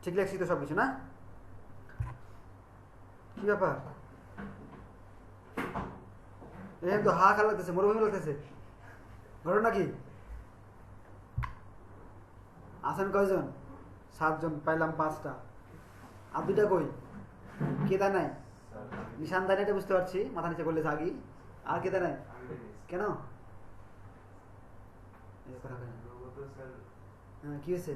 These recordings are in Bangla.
ঠিক লেখছি তো সবকিছু না? কি ব্যাপার? এই তো হাহাকার লাগতেছে, মরুভূমি লাগতেছে। ঘটনা কি? আছেন কয়জন? 7 জন, পাইলাম 5টা। আর 2টা কই? কেদা নাই? নিশান দেয় না, এটা বুঝতে পারছি, মাথা নিচে করলে জাগি। আর কেদা নাই কেন? হ্যাঁ, কি হয়েছে?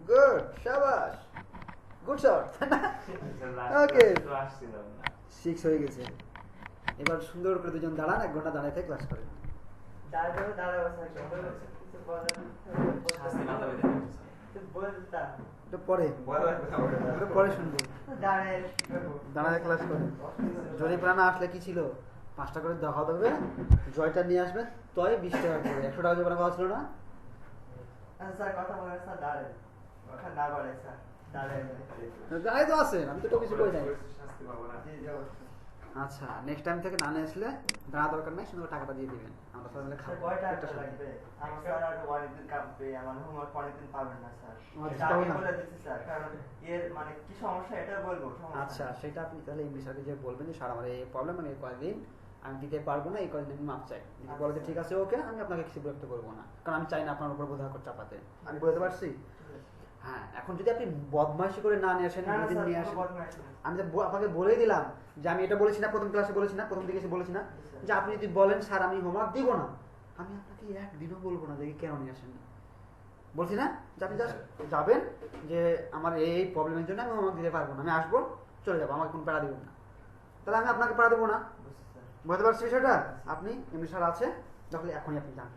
গুড, শাবাশ, গুড শট। ওকে, 6 হয়ে গেছে। এবার সুন্দর করে দুজন দাঁড়ান, 1 ঘন্টা দাঁড়ায় থেকে ক্লাস করেন। পরে শুনবো, দাঁড়ায় ক্লাস করেন। জরিমানা না আসলে কি ছিল, 5টা করে দেখা দেবে, জয়টা নিয়ে আসবে, তয় 20 টাকা করে, 100 টাকা জরিমানা পাওয়া ছিল না? দাঁড়াই তো আছেন, আমি তো কিছু কই নাই। আচ্ছা, নেক্সট টাইম থেকে না নিয়ে আসলে দাঁড়া দরকার নাই, শুধু টাকাটা দিয়ে দিবেন, আমরা সবাই মিলে খাবো। আচ্ছা, সেটা আপনি তাহলে ইংলিশ স্যারকে যে বলবেন যে স্যার আমার এই প্রবলেম, আমি কয়েকদিন আমি দিতে পারবো না, এই কয়েকদিন আমি মাপ চাই। যদি বলে ঠিক আছে ওকে, আমি আপনাকে কিছু বিরক্ত করবো না, কারণ আমি চাই না আপনার উপর বোঝা করে চাপাতে। আমি বলতে পারছি? হ্যাঁ, এখন যদি আপনি বদমাইশি করে না নিয়ে আসেন, দুদিন নিয়ে আসেন, আমি তো আপনাকে বলেই দিলাম যে আমি এটা বলেছি না, প্রথম ক্লাসে বলেছি না, প্রথম দিকে এসে বলেছি না, যে আপনি যদি বলেন স্যার আমি হোমওয়ার্ক দিব না, আমি আপনাকে একদিনও বলবো না যে কেন নিয়ে আসেন। বলছি না যে আপনি জাস্ট যাবেন যে আমার এই প্রবলেমের জন্য আমি হোমওয়ার্ক দিতে পারবো না, আমি আসবো, চলে যাবো, আমাকে কোনো প্যারা দিবেন না। তাহলে আমি আপনাকে প্যারা দেবো না, বুঝতে পারছি বিষয়টা? আপনি এমনি স্যার আছে, তাহলে এখনই আপনি যান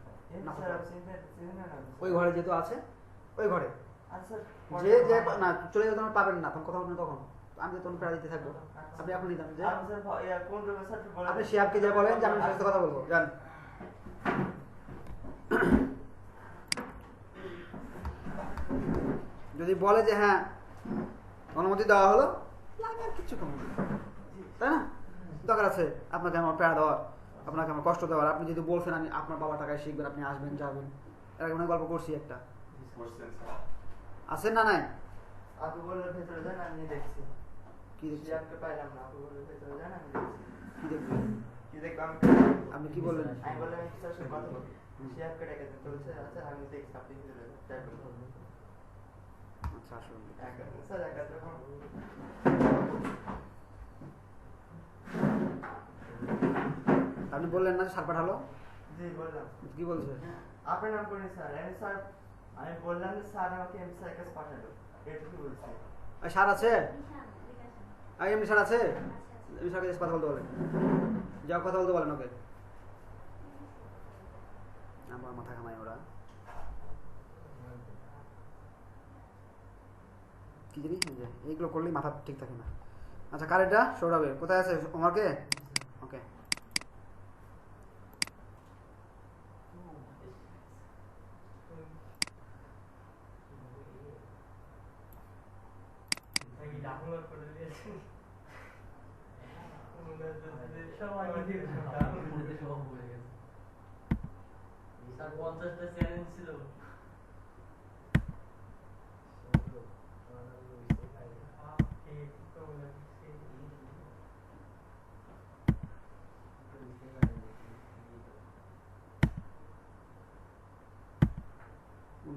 ওই ঘরে, যেহেতু আছে ওই ঘরে, যে যে না চলে যেতে পারবেন না, তখন কথা বলবেন তখন, আমি তো তখন প্যারা দিতে থাকবো। আপনি এখনই যান, যে আপনি শিহাবকে যা বলেন যে আমি সাথে কথা বলবো, যান। যদি বলে যে হ্যাঁ অনুমতি দেওয়া হলো, আমি আর কিচ্ছু কম, তাই না? দরকার আছে আপনাকে আমার প্যারা দেওয়ার, আপনাকে আমার কষ্ট দেওয়ার? আপনি যদি বলছেন আমি আপনার বাবা টাকায় শিখবেন, আপনি আসবেন যাবেন, এর আগে গল্প করছি একটা, আছেন না নাই? আপনি বললেন ভেতরে যান, আমি দেখছি। কি দেখছি? আপনি পাইলাম না, আপনি বললেন ভেতরে যান, আমি দেখছি। কি দেখবেন? কি দেখব? আপনি কি বললেন? আমি বললাম আমি কিছু সাথে কথা বলবো, শিয়াবকে ডেকে দিতে বলছে। আচ্ছা আমি দেখছি, আপনি ভেতরে যান। আচ্ছা আসুন। স্যার একাত্রে আপনি বললেন না যে সার পাঠালো? জি বললাম। কি বলছে? আপনার নাম করি স্যার, স্যার আমি বললাম যে স্যার আমাকে এমসি স্যার কাছে পাঠালো, এটুকু বলছি। স্যার আছে? এমনি স্যার আছে? এমনি স্যারকে কথা বলতে বলেন, যাও কথা বলতে বলেন ওকে। আমার মাথা ঘামায় ওরা, কি জানি এইগুলো করলেই মাথা ঠিক থাকে না। আচ্ছা, কার এটা? সৌরভে। কোথায় আছে ওমারকে? ওকে,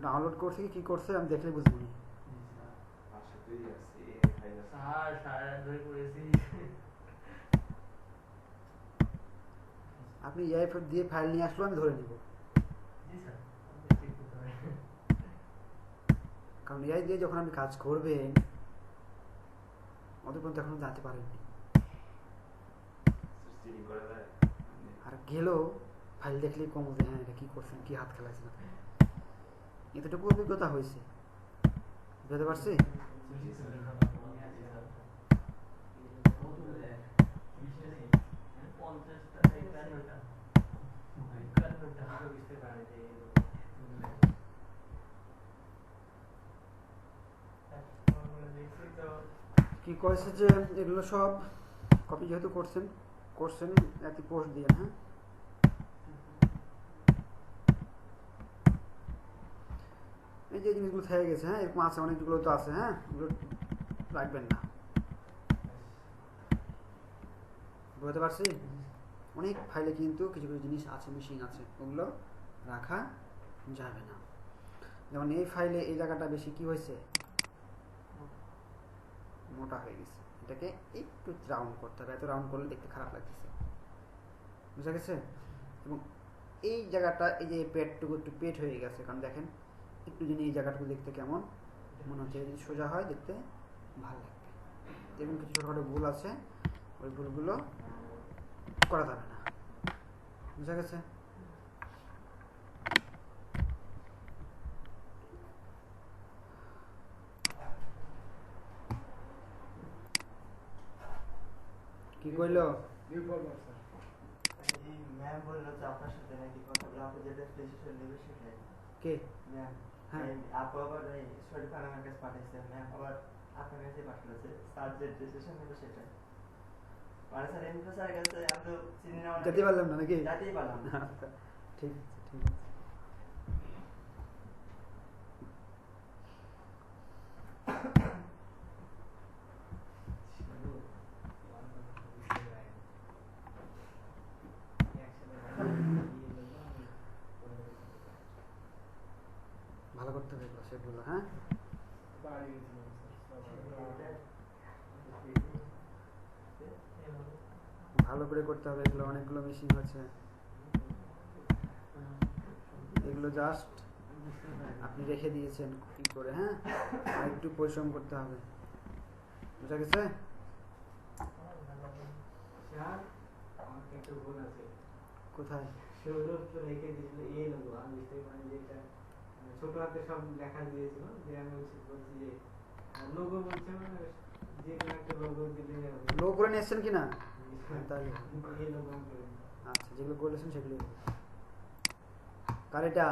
ডাউনলোড করছে কি করছে আমি দেখলে বুঝবো না। আপনি এআই দিয়ে ফাইল নিয়ে আসলো, আমি ধরে নিব, কারণ এআই দিয়ে যখন আপনি কাজ করবেন ওদের পর্যন্ত এখনো জানতে পারেননি, আর গেলেও ফাইল দেখলেই কম যে হ্যাঁ এটা কি করছেন, কি হাত খেলাইছেন, এতটুকু অভিজ্ঞতা হয়েছে, বুঝতে পারছি। কি কয়েছে যে এগুলো সব কপি যেহেতু করছেন একই পোস্ট দিয়ে, হ্যাঁ এই যে জিনিসগুলো থেকে গেছে, হ্যাঁ এরকম আছে, অনেকগুলো তো আছে, হ্যাঁ ওগুলো রাখবেন না। বুঝতে পারছি? অনেক ফাইলে কিন্তু কিছু কিছু জিনিস আছে, মিসিং আছে, ওগুলো রাখা যাবে না। যেমন এই ফাইলে এই জায়গাটা বেশি কি হয়েছে, মোটা হয়ে গেছে, এটাকে একটু রাউন্ড করতে হবে, এত রাউন্ড করলে দেখতে খারাপ লাগতেছে, বুঝা গেছে? এবং এই জায়গাটা, এই যে পেটটুকু একটু পেট হয়ে গেছে, কারণ দেখেন একটু যদি এই জায়গাটুকু দেখতে কেমন মনে হচ্ছে, যদি সোজা হয় দেখতে ভালো লাগবে। দেখুন কিছু ছোটখাটো ভুল আছে, ওই ভুলগুলো করা যাবে না, বুঝা গেছে? কি কইলো? ম্যাম বললো যে আপনার সাথে নাকি কথা বলে আপনি যেটা ডিসিশন নেবে সেটাই। কে? ম্যাম হ্যাঁ আপু আবার এই শরীফ আমার কাছে পাঠিয়েছে, ম্যাম আবার আপনার কাছে পাঠিয়েছে, স্যার যে ডিসিশন নেবে সেটাই। মানে স্যার এমনি স্যারের কাছে আমি তো চিনি না, যেতে পারলাম না নাকি? যেতেই পারলাম না। আচ্ছা, ঠিক আছে ঠিক আছে। ভালো করতে হবে এগুলো, সেগুলো হ্যাঁ ভালো করে করতে হবে এগুলো, অনেকগুলো মেশিন আছে এগুলো, জাস্ট আপনি রেখে দিয়েছেন কি করে, হ্যাঁ আর একটু পরিশ্রম করতে হবে, বুঝা গেছে? কোথায়? ছোট হাতে সব লেখা দিয়েছিল, যে আমি বলছি যে লোগো বলছে, মানে যে কোনো একটা লোগো দিলে লো করে নিয়ে এসছেন কিনা? তাহলে এই লোগো আমি করে দিই। আচ্ছা, যেগুলো করেছেন সেগুলো কার এটা?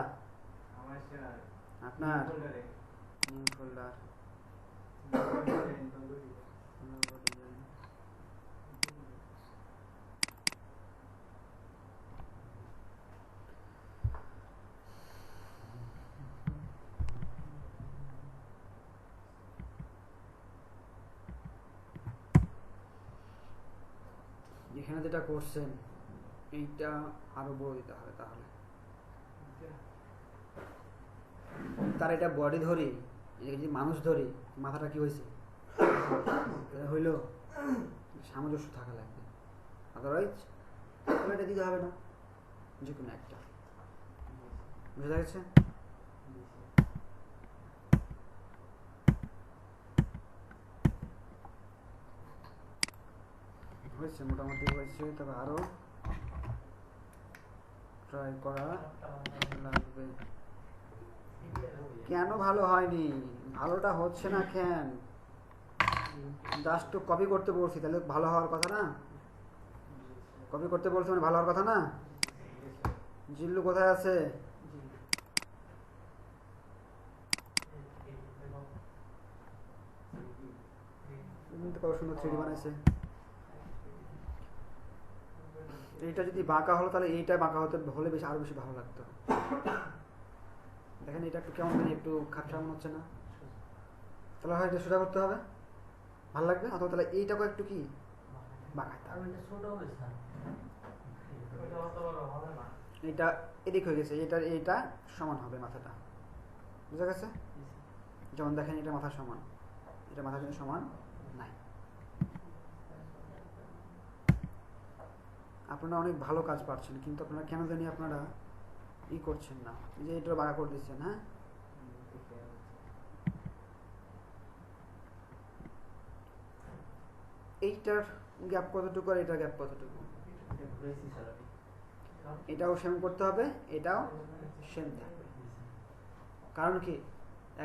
আমার স্যার আপনার ফোল্ডারে নিউ ফোল্ডার এখানে যেটা করছেন এইটা আরো বড় দিতে হবে, তাহলে তার এটা বডি ধরি, এই যে মানুষ ধরি, মাথাটা কি হয়েছে হইলো, সামঞ্জস্য থাকা লাগবে, আদারওয়াইজ এটা দিতে হবে না, যে কোনো একটা, বুঝা গেছে? হয়েছে, মোটামুটি হয়েছে, তবে আরো ট্রাই করা লাগবে। কেন ভালো হয়নি? ভালোটা হচ্ছে না কেন? জাস্ট তো কপি করতে বলছি, তাহলে ভালো হওয়ার কথা না? কপি করতে বলছি মানে ভালো হওয়ার কথা না? জিল্লু কোথায় আছে? কত সুন্দর 3D বানাইছে। এইটা যদি বাঁকা হলো তাহলে এইটা বাঁকা হতে হলে বেশি, আরো বেশি ভালো লাগতো। দেখেন এটা একটু কেমন জানি একটু খাপসা মনে হচ্ছে না? তাহলে হয় এটা সোজা করতে হবে, ভালো লাগবে। অথবা তাহলে এইটাকে একটু কি বাঁকাইতে হবে, এইটা এদিক হয়ে গেছে, এটা এইটা সমান হবে মাথাটা, বুঝা গেছে? যেমন দেখেন এটা মাথা সমান, এটা মাথা কিন্তু সমান নাই। আপনারা অনেক ভালো কাজ পাচ্ছেন, কিন্তু আপনারা কেন জানি আপনারা ই করছেন না, যে এটা বাঁকা করে দিচ্ছেন। হ্যাঁ এইটার গ্যাপ কতটুকু আর এটার গ্যাপ কতটুকু, এটাও সেম করতে হবে, এটাও সেম থাকবে। কারণ কি,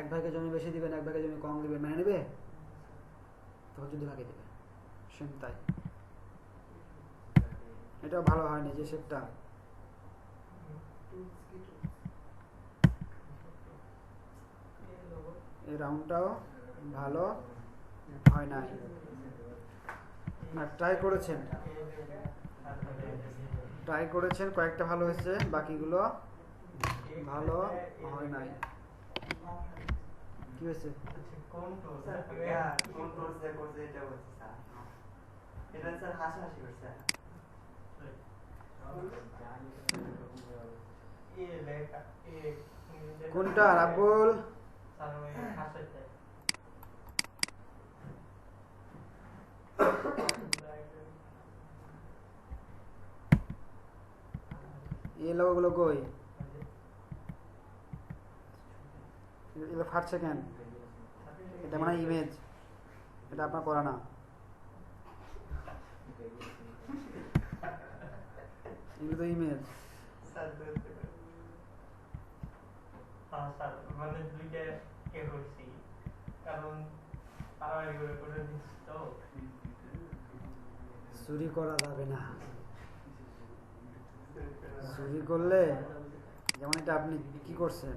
এক ভাগে জমি বেশি দিবেন, এক ভাগে জমি কম দিবেন, মেনে নেবে? তখন যদি ভাগে দেবে, সেম তাই। এটাও ভালো হয়নি যে শেপটা, এই রাউন্ডটাও ভালো হয় নাই। না ট্রাই করেছেন, কয়েকটা ভালো হয়েছে, বাকিগুলো ভালো হয় নাই। কি হয়েছে? কোন tool? স্যার কোন টুলস দিয়ে করছে এটা বলছি স্যার। এটা স্যার হাসাহাসি করছে। কোনটা রাব্বুল? স্যার ওই হাসাইতে এই লোকগুলো কই? এগুলো ফাটছে কেন? এটা মানে ইমেজ, এটা আপনার করা না। এগুলো তো ইমেজ। স্যার ধরতে পারে। হ্যাঁ স্যার মানে দুইটা করছি কারণ তারা এগুলো করে দিচ্ছি তো চুরি করা যাবে না। চুরি করলে যেমন এটা আপনি কি করছেন,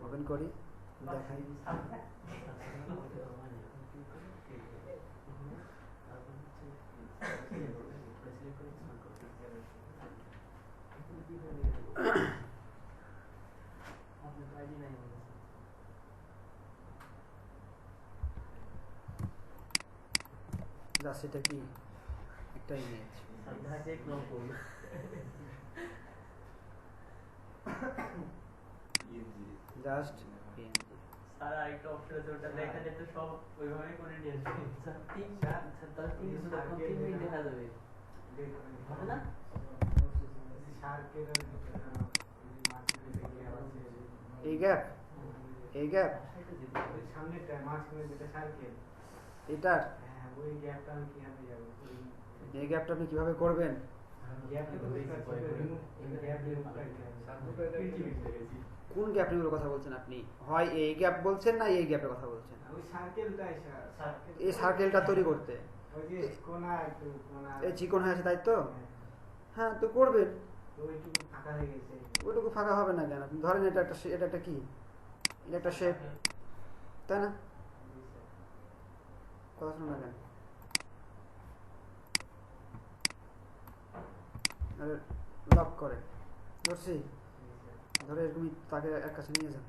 ওপেন করি দেখাই। জাস্ট এটা কি একটা ইমেজ। জাস্ট স্যার আরেকটা অপশন আছে ওটা দেখা যেত সব ওইভাবেই করে নিয়েছে স্যার 3 মিনিট দেখা যাবে হবে না এই গ্যাপ, এই গ্যাপ সামনেটা মাঝখানে যেটা সার্কেল এটার হ্যাঁ ওই গ্যাপটা আমি কিভাবে যাব এই গ্যাপটা আপনি কিভাবে করবেন? গ্যাপটা তো বেশি করে গ্যাপ রিমুভ করে কোন গ্যাপ নিয়ে কথা বলছেন আপনি? হয় এই গ্যাপ বলছেন না এই গ্যাপের কথা বলছেন? ওই সার্কেলটা সার্কেল এই সার্কেলটা তৈরি করতে ওই যে কোণা একটু কোণা এই চিকন হয়ে আছে তাই তো? হ্যাঁ তো করবেন। তো ওইটুকু ফাঁকা হয়ে গেছে ওইটুকু ফাঁকা হবে না কেন? আপনি ধরেন এটা একটা এটা একটা কি, এটা একটা শেপ তাই না? কথা শুনুন না কেন? আরে লক করে ধরছি, ধরে এরকমই তাকে এক কাছে নিয়ে যান,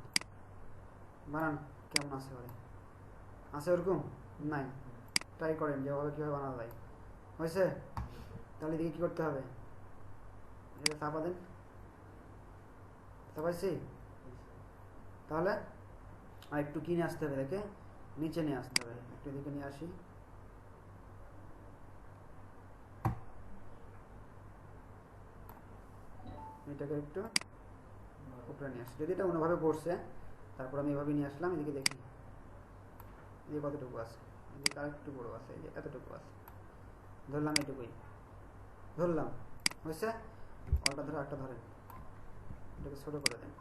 বানান কেমন আছে ওরে, আছে ওরকম নাই? ট্রাই করেন যেভাবে কীভাবে বানানো যায়। হয়েছে? তাহলে এদিকে কী করতে হবে? এটা চাপা দেন, চাপাইছি? তাহলে আর একটু কিনে আসতে হবে, দেখে নিচে নিয়ে আসতে হবে, একটু এদিকে নিয়ে আসি। এটাকে একটু উপরে নিয়ে আসি, যদি এটা অন্যভাবে পড়ছে তারপর আমি এভাবে নিয়ে আসলাম। এদিকে দেখি এদিকে কতটুকু আছে, এদিকে আর একটু বড় আছে, এই যে এতটুকু আছে, ধরলাম এটুকুই, ধরলাম। হয়েছে? অলটা ধরে একটা ধরেন, এটাকে ছোট করে দেন।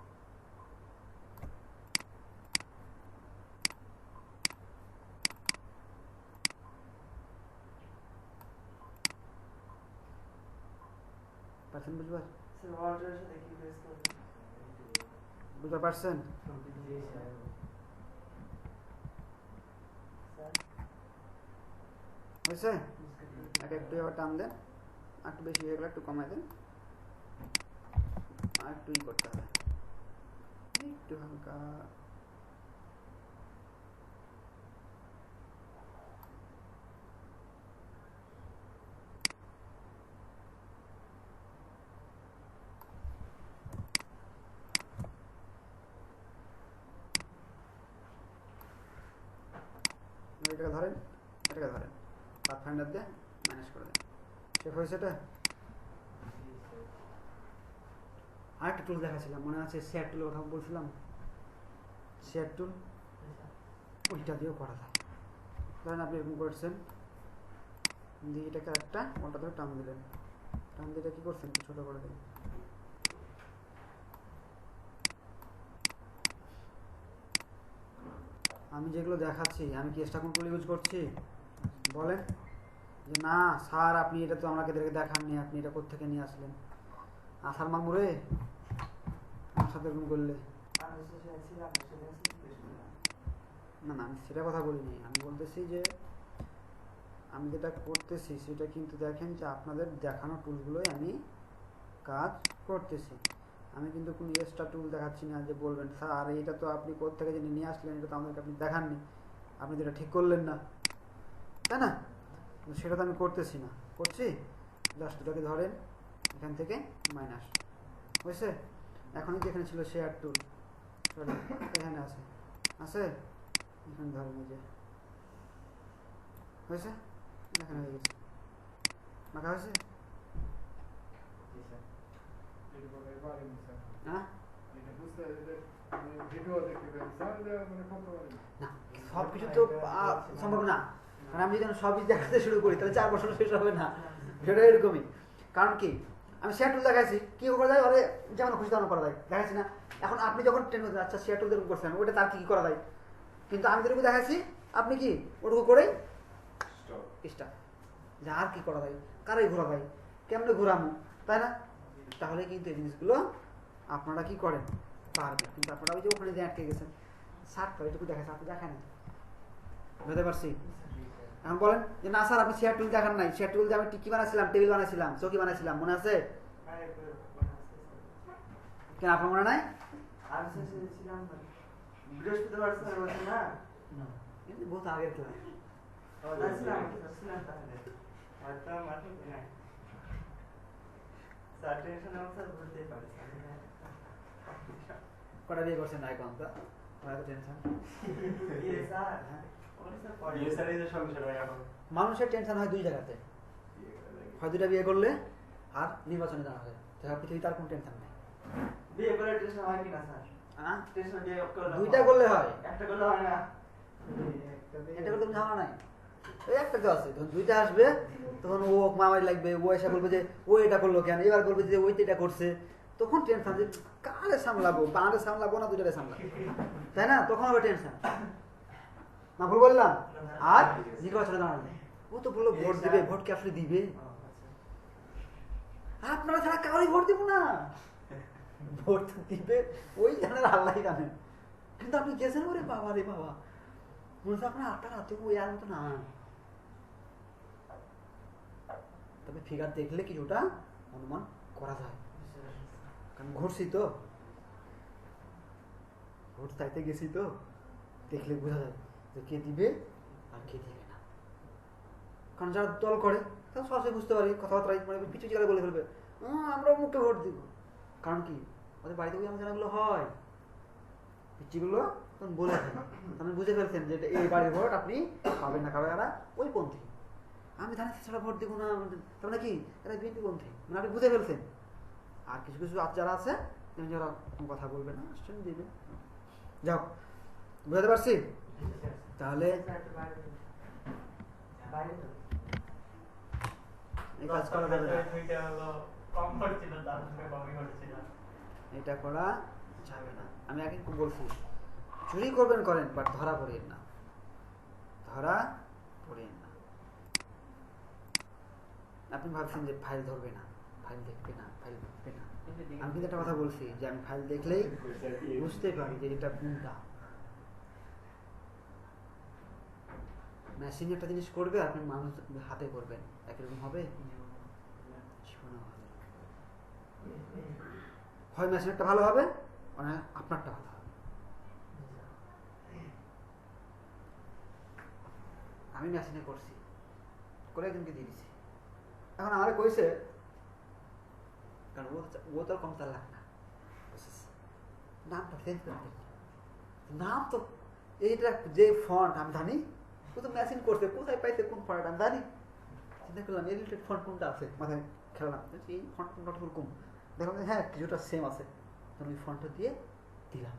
পারছেন বুঝবার? স্যার ওয়াটারের সাথে কি প্রেস করব? বুঝতে পারছেন? স্যার হয়েছে? এক একটু এবার টান দেন, একটু বেশি হয়ে গেলে একটু কমায় দেন, আর একটু ই করতে হবে, একটু হালকা। এটাকে ধরেন, এটাকে ধরেন, পাথফাইন্ডার দিয়ে ম্যানেজ করে দেন। শেপ হয়েছে এটা? আরেকটা টুল দেখাচ্ছিলাম মনে আছে, শেয়ার টুলের কথা বলছিলাম, শেয়ার টুল, ওইটা দিয়েও করা যায়। ধরেন আপনি এরকম করছেন, দিয়ে এটাকে একটা ওটা ধরে টান দিলেন, টান দিয়ে এটা কী করছেন, একটু ছোটো করে দিন। আমি যেগুলো দেখাচ্ছি, আমি কি এক্সট্রা কোন টুল ইউজ করছি বলেন? যে না স্যার আপনি এটা তো আমাকে দেখাননি, আপনি এটা কোত্থেকে নিয়ে আসলেন? আসার মামুরে আমার সাথে এরকম করলে? আমি শুনেছিলাম না না, আমি সেটা কথা বলিনি, আমি বলতেছি যে আমি যেটা করতেছি সেটা কিন্তু দেখেন যে আপনাদের দেখানো টুলগুলোই আমি কাজ করতেছি। আমি কিন্তু কোনো এক্সট্রা টুল দেখাচ্ছি না যে বলবেন স্যার এইটা তো আপনি কোত্থেকে যে নিয়ে আসলেন, এটা তো আমাদেরকে আপনি দেখাননি, আপনি তো এটা ঠিক করলেন না, তাই না? সেটা তো আমি করতেছি না, করছি জাস্ট দুটাকে ধরেন এখান থেকে মাইনাস, বুঝছে? এখনই যেখানে ছিল শেয়ার টুল, সরি এখানে আছে, আছে এখানে ধরেন এই যে, হয়েছে? এখানে হয়ে গেছে, মাখা হয়েছে? হ্যাঁ না, সব কিছু তো সম্ভব না, কারণ আমি যদি সবই দেখাতে শুরু করি তাহলে 4 বছর শেষ হবে না, সেটা এরকমই। কারণ কি আমি শেয়ার টুল দেখাইছি, কি করা যায় ওরে যেমন খুশি তেমন করা যায়, দেখাচ্ছি না? এখন আপনি যখন ট্রেন করছেন, আচ্ছা শেয়ার টুল যেরকম করছেন ওটা তার কি করা যায়, কিন্তু আমি যেরকম দেখাচ্ছি আপনি কি ওটুকু করেই স্টার্ট, যে আর কি করা যায়, কারাই ঘোরা যায়, কেমনে ঘোরামো, তাই না? তাহলে কিন্তু এই জিনিসগুলো আপনারা কি করেন পারবেন, কিন্তু আপনারা ওই যে ওখানে যে আটকে গেছেন, স্যার তো এইটুকু দেখাচ্ছে, আপনি দেখেন, বুঝতে পারছি? এখন বলেন যে না স্যার আপনি শেয়ার টুল দেখান নাই, শেয়ার টুল দিয়ে আমি কি বানাইছিলাম, টেবিল বানাইছিলাম, চৌকি বানাইছিলাম, মনে আছে? কেন আপনার মনে নাই? আমি শেষেছিলাম বৃহস্পতিবার স্যার বলছেন না, কিন্তু বহুত আগের ক্লাস। ছিলাম তাহলে হয়তো মাঠে নাই স্যার টেনশন আমার স্যার বলতেই পারে কটা বিয়ে করছেন না এখন তো টেনশন, মানুষের টেনশন হয় 2 জায়গাতে, হয় 2টা বিয়ে করলে আর নির্বাচনে জানা হয়, পৃথিবী তার কোনো টেনশন নেই। বিয়ে করে টেনশন হয় কিনা স্যার? হ্যাঁ টেনশন বিয়ে করলে 2টা করলে হয়, একটা করলে হয় না, এটা করতে ঝামেলা নাই, ওই একটা তো আছে, যখন 2টা আসবে তখন ও মামারি লাগবে, ও এসে বলবে যে ও এটা করলো কেন, এবার বলবে যে ওই তো এটা করছে, তখন টেনশন যে কারে সামলাবো, বাঁধে সামলাবো না 2টারে সামলাবো, তাই না? তখন হবে টেনশন, না ভুল বললাম? আর নির্বাচনে দাঁড়ানো, ও তো বললো ভোট দিবে, ভোট কি আসলে দিবে? আপনারা ছাড়া কারোই ভোট দিব না, ভোট দিবে ওই জানেন, আল্লাহ জানেন, কিন্তু আপনি গেছেন ওরে বাবা রে বাবা, মনে হচ্ছে আপনার আত্মার হাতে ওই আর মতো না। তবে ফিগার দেখলে কিছুটা অনুমান করা যায়, কারণ ঘুরছি তো, ভোট চাইতে গেছি তো, দেখলে বোঝা যায় যে কে দিবে আর কে দিবে না। কারণ যারা দল করে তারা সহজে বুঝতে পারি, কথাবার্তা মানে কিছু জায়গায় বলে ফেলবে আমরা মুখে ভোট দিব, কারণ কি ওদের বাড়িতে ওই আমার জানাগুলো হয়, পিচ্ছিগুলো তখন বলে ফেলেন, তখন বুঝে ফেলছেন যে এই বাড়ির ভোট আপনি পাবেন না, কারণ এরা ওই পন্থী, আমি ধানের ছাড়া ভোট দিব না, তার মানে কি এরা বিএনপি পন্থী, মানে আপনি বুঝে ফেলছেন। আর কিছু কিছু যারা আছে যারা কথা বলবে না, আসছেন দিবে, যাও বুঝতে পারছি? তাহলে এই কাজ করা যাবে না, এটা করা যাবে না। আমি আগে বলছি চুরি করবেন করেন, বাট ধরা পড়েন না, ধরা পড়েন না। আপনি ভাবছেন যে ফাইল ধরবে না, ফাইল দেখবে না, ফাইল দেখবে না, আমি কিন্তু একটা কথা বলছি যে আমি ফাইল দেখলেই বুঝতে পারি যে এটা কোনটা। মেশিন একটা জিনিস করবে, আপনি মানুষ হাতে করবেন, একরকম হবে? হয় মেশিনটা ভালো হবে, মানে আপনারটা ভালো হবে। আমি মেশিনে করছি, করে একজনকে দিয়ে দিছি, এখন আমার কইছে, কারণ ও তো কম তার লাগে না, নামটা চেঞ্জ করে দিন, নাম তো এইটা যে ফন্ট আমি জানি, ও তো মেশিন করছে, কোথায় পাইছে কোন ফন্ট আমি জানি, চিন্তা করলাম এই রিলেটেড ফন্ট কোনটা আছে, মাথায় খেলাম এই ফন্ট কোনটা ওরকম, দেখলাম হ্যাঁ কিছুটা সেম আছে, তখন ওই ফন্টটা দিয়ে দিলাম।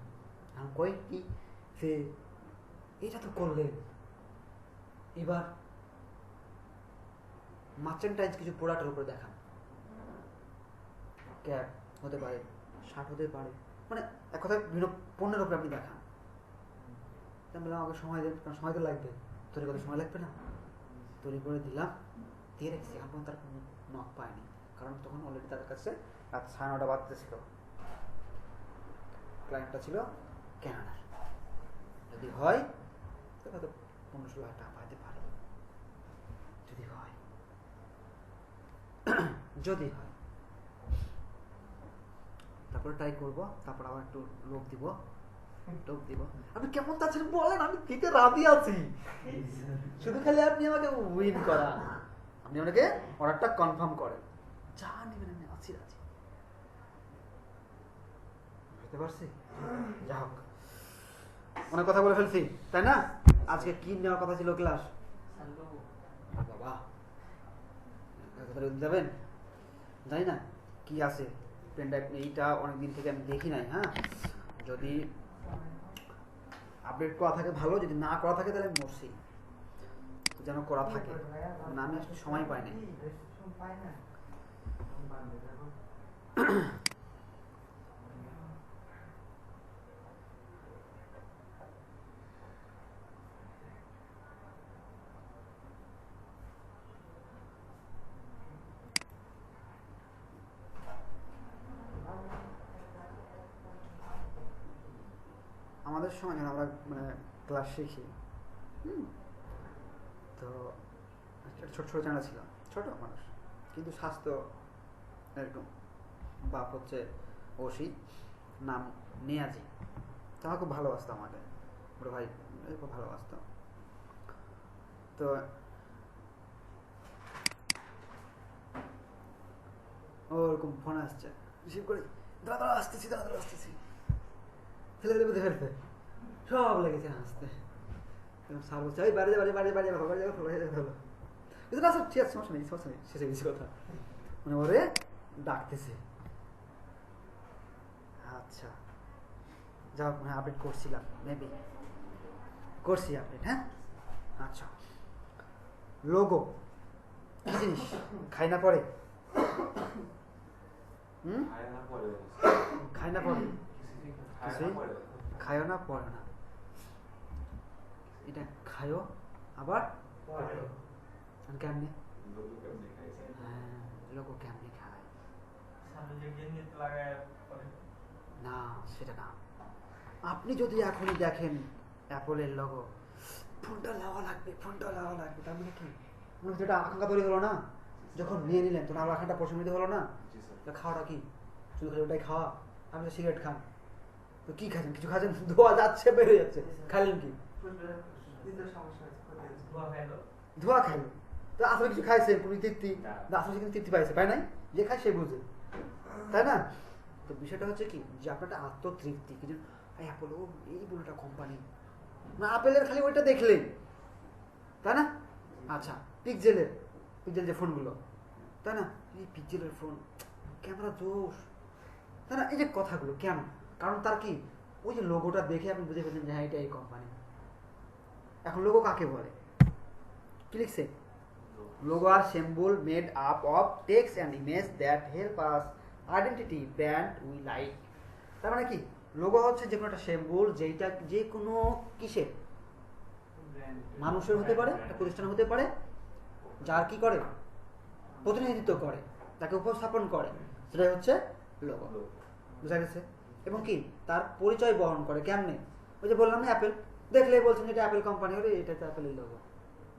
এখন কই কি যে এটা তো করলেন, এবার মার্চেন্টাইজ কিছু প্রোডাক্টের উপরে দেখান, ক্যাপ হতে পারে, শার্ট হতে পারে, মানে এক কথায় বিভিন্ন পণ্যের উপরে আপনি দেখান। বললাম আমাকে সময় দেন, কারণ সময় তো লাগবে, তৈরি করতে সময় লাগবে না, তৈরি করে দিলাম, দিয়ে রেখেছি। এখন তার কোনো নক পায়নি, কারণ তখন অলরেডি তাদের কাছে রাত 9:30 বাজতেছিল, ক্লায়েন্টটা ছিল ক্যানাডার, যদি হয় তো হয়তো 15-16 টাকা পাইতে পারে, যদি হয়, যদি হয়। তা তারপর ট্রাই করবো, তারপর আবার একটু লোক দিব, টোপ দিব। আপনি কেমন চাচ্ছেন বলেন, আমি দিতে রাজি আছি, শুধু খালি আপনি আমাকে উইন করা, আপনি আমাকে অর্ডারটা কনফার্ম করেন, যা নেবেন আমি আছি রাজি। বুঝতে পারছি? যা হোক, অনেক কথা বলে ফেলছি তাই না? আজকে কি নেওয়ার কথা ছিল ক্লাস? বাবা যাবেন জানি না কি আছে পেন ড্রাইভ, এইটা অনেকদিন থেকে আমি দেখি নাই। হ্যাঁ, যদি আপডেট করা থাকে ভালো, যদি না করা থাকে তাহলে মরছি, যেন করা থাকে। না আমি আসলে সময় পাই না। আমাদের সময় যখন আমরা মানে ক্লাস শিখি, তো ছোট ছোট চ্যানেল ছিল, ছোট মানুষ কিন্তু স্বাস্থ্য এরকম। বাপ হচ্ছে ওসি, নাম নিয়াজি, তো আমার খুব ভালোবাসতো আমাকে, বড় ভাই খুব ভালোবাসতো। তো ওরকম ফোন আসছে, রিসিভ করি, দাদা আসতেছি, দাদা আসতেছি, ফেলে দেবে ফেলতে, সব লেগেছে হাসতে। স্যার বলছে এই বাড়ি বাড়ি বাড়ি বাড়ি ভালো বাড়ি ভালো ভালো, কিন্তু না স্যার ঠিক আছে, সমস্যা নেই সমস্যা নেই, শেষে বেশি কথা মানে ওরে ডাকতেছে। আচ্ছা যাও, মানে আপডেট করছিলাম, মেবি করছি আপডেট। হ্যাঁ আচ্ছা, লোগো কি জিনিস খাই না পরে? খাই না পরে, খায়ও না পড়ে না, এটা খায়ও আবার কেমনে? হ্যাঁ, লোগো কেমনে খায় না, সেটা না। আপনি যদি এখনই দেখেন অ্যাপলের লোগো, ফোনটা লাওয়া লাগবে, ফোনটা লাওয়া লাগবে, তার মানে কি যেটা আকাঙ্ক্ষা তৈরি হলো না, যখন নিয়ে নিলেন তখন আমার আকাঙ্ক্ষাটা প্রশমিত হলো না। খাওয়াটা কি শুধু খালি ওটাই খাওয়া? আপনি তো সিগারেট খান, তো কি খাচ্ছেন? কিছু খাচ্ছেন, ধোয়া যাচ্ছে, বের হয়ে যাচ্ছে, খাইলেন কি? ধোয়া খাইল, তো আসলে কিছু খাইছে, কোনো তৃপ্তি, আসলে কিন্তু তৃপ্তি পাইছে, পাই নাই? যে খায় সে বুঝে, তাই না? তো বিষয়টা হচ্ছে কি, যে আপনার একটা আত্মতৃপ্তি, কিছু অ্যাপল, ও এই বলে একটা কোম্পানি, না আপেলের খালি ওইটা দেখলেন, তাই না? আচ্ছা, পিক্সেল যে ফোনগুলো, তাই না? এই পিক্সেলের ফোন, ক্যামেরা জোশ, তাই না? এই যে কথাগুলো কেন? কারণ তার কি, ওই যে লোগোটা দেখে আপনি বুঝে ফেলছেন যে হ্যাঁ এটা এই কোম্পানি। এখন লোগো কাকে বলে? কি লিখছে? Logo R symbol made up of text and image that help us identity brand we like। তার মানে কি, লোগো হচ্ছে যে কোনো একটা symbol, যেটা যে কোনো কিসের, মানুষের হতে পারে, একটা প্রতিষ্ঠান হতে পারে, যার কি করে, প্রতিনিধিত্ব করে, তাকে উপস্থাপন করে, সেটাই হচ্ছে লোগো। বুঝা গেছে? এবং কি তার পরিচয় বহন করে কেমনে? ওই যে বললাম না অ্যাপেল, দেখলেই বলছেন এটা অ্যাপেল কোম্পানি, ওরে এটা তো অ্যাপেলের লোগো,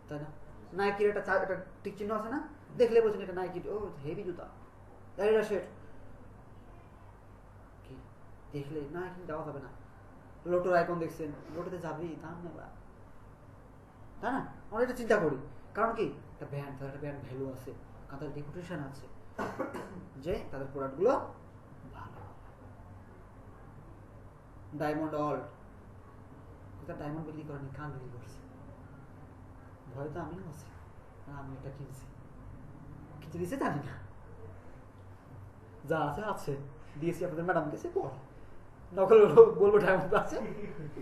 তাই না? নাইকির একটা টিক চিহ্ন আছে না, দেখলে বলছেন এটা নাইকি, ও হেভি জুতা, এটা শেট, কি দেখলে না কিন্তু দেওয়া যাবে না। লোটোর আইকন দেখছেন, লোটোতে যাবেই, দাম নেবা, তাই না? আমরা এটা চিন্তা করি, কারণ কি একটা ব্র্যান্ড, তাদের একটা ব্র্যান্ড ভ্যালু আছে, কারণ তাদের রেপুটেশন আছে যে তাদের প্রোডাক্টগুলো ভালো। ডায়মন্ড অল্ট, কোথায় ডায়মন্ড বিক্রি করেনি, কান বিক্রি করছে, ভয় তো আমিও আছি, আমি এটা কিনছি, কিছু দিয়েছে জানি না, যা আছে আছে দিয়েছি আপনাদের ম্যাডাম গেছে, পরে নকল বলবো ডায়মন্ড আছে,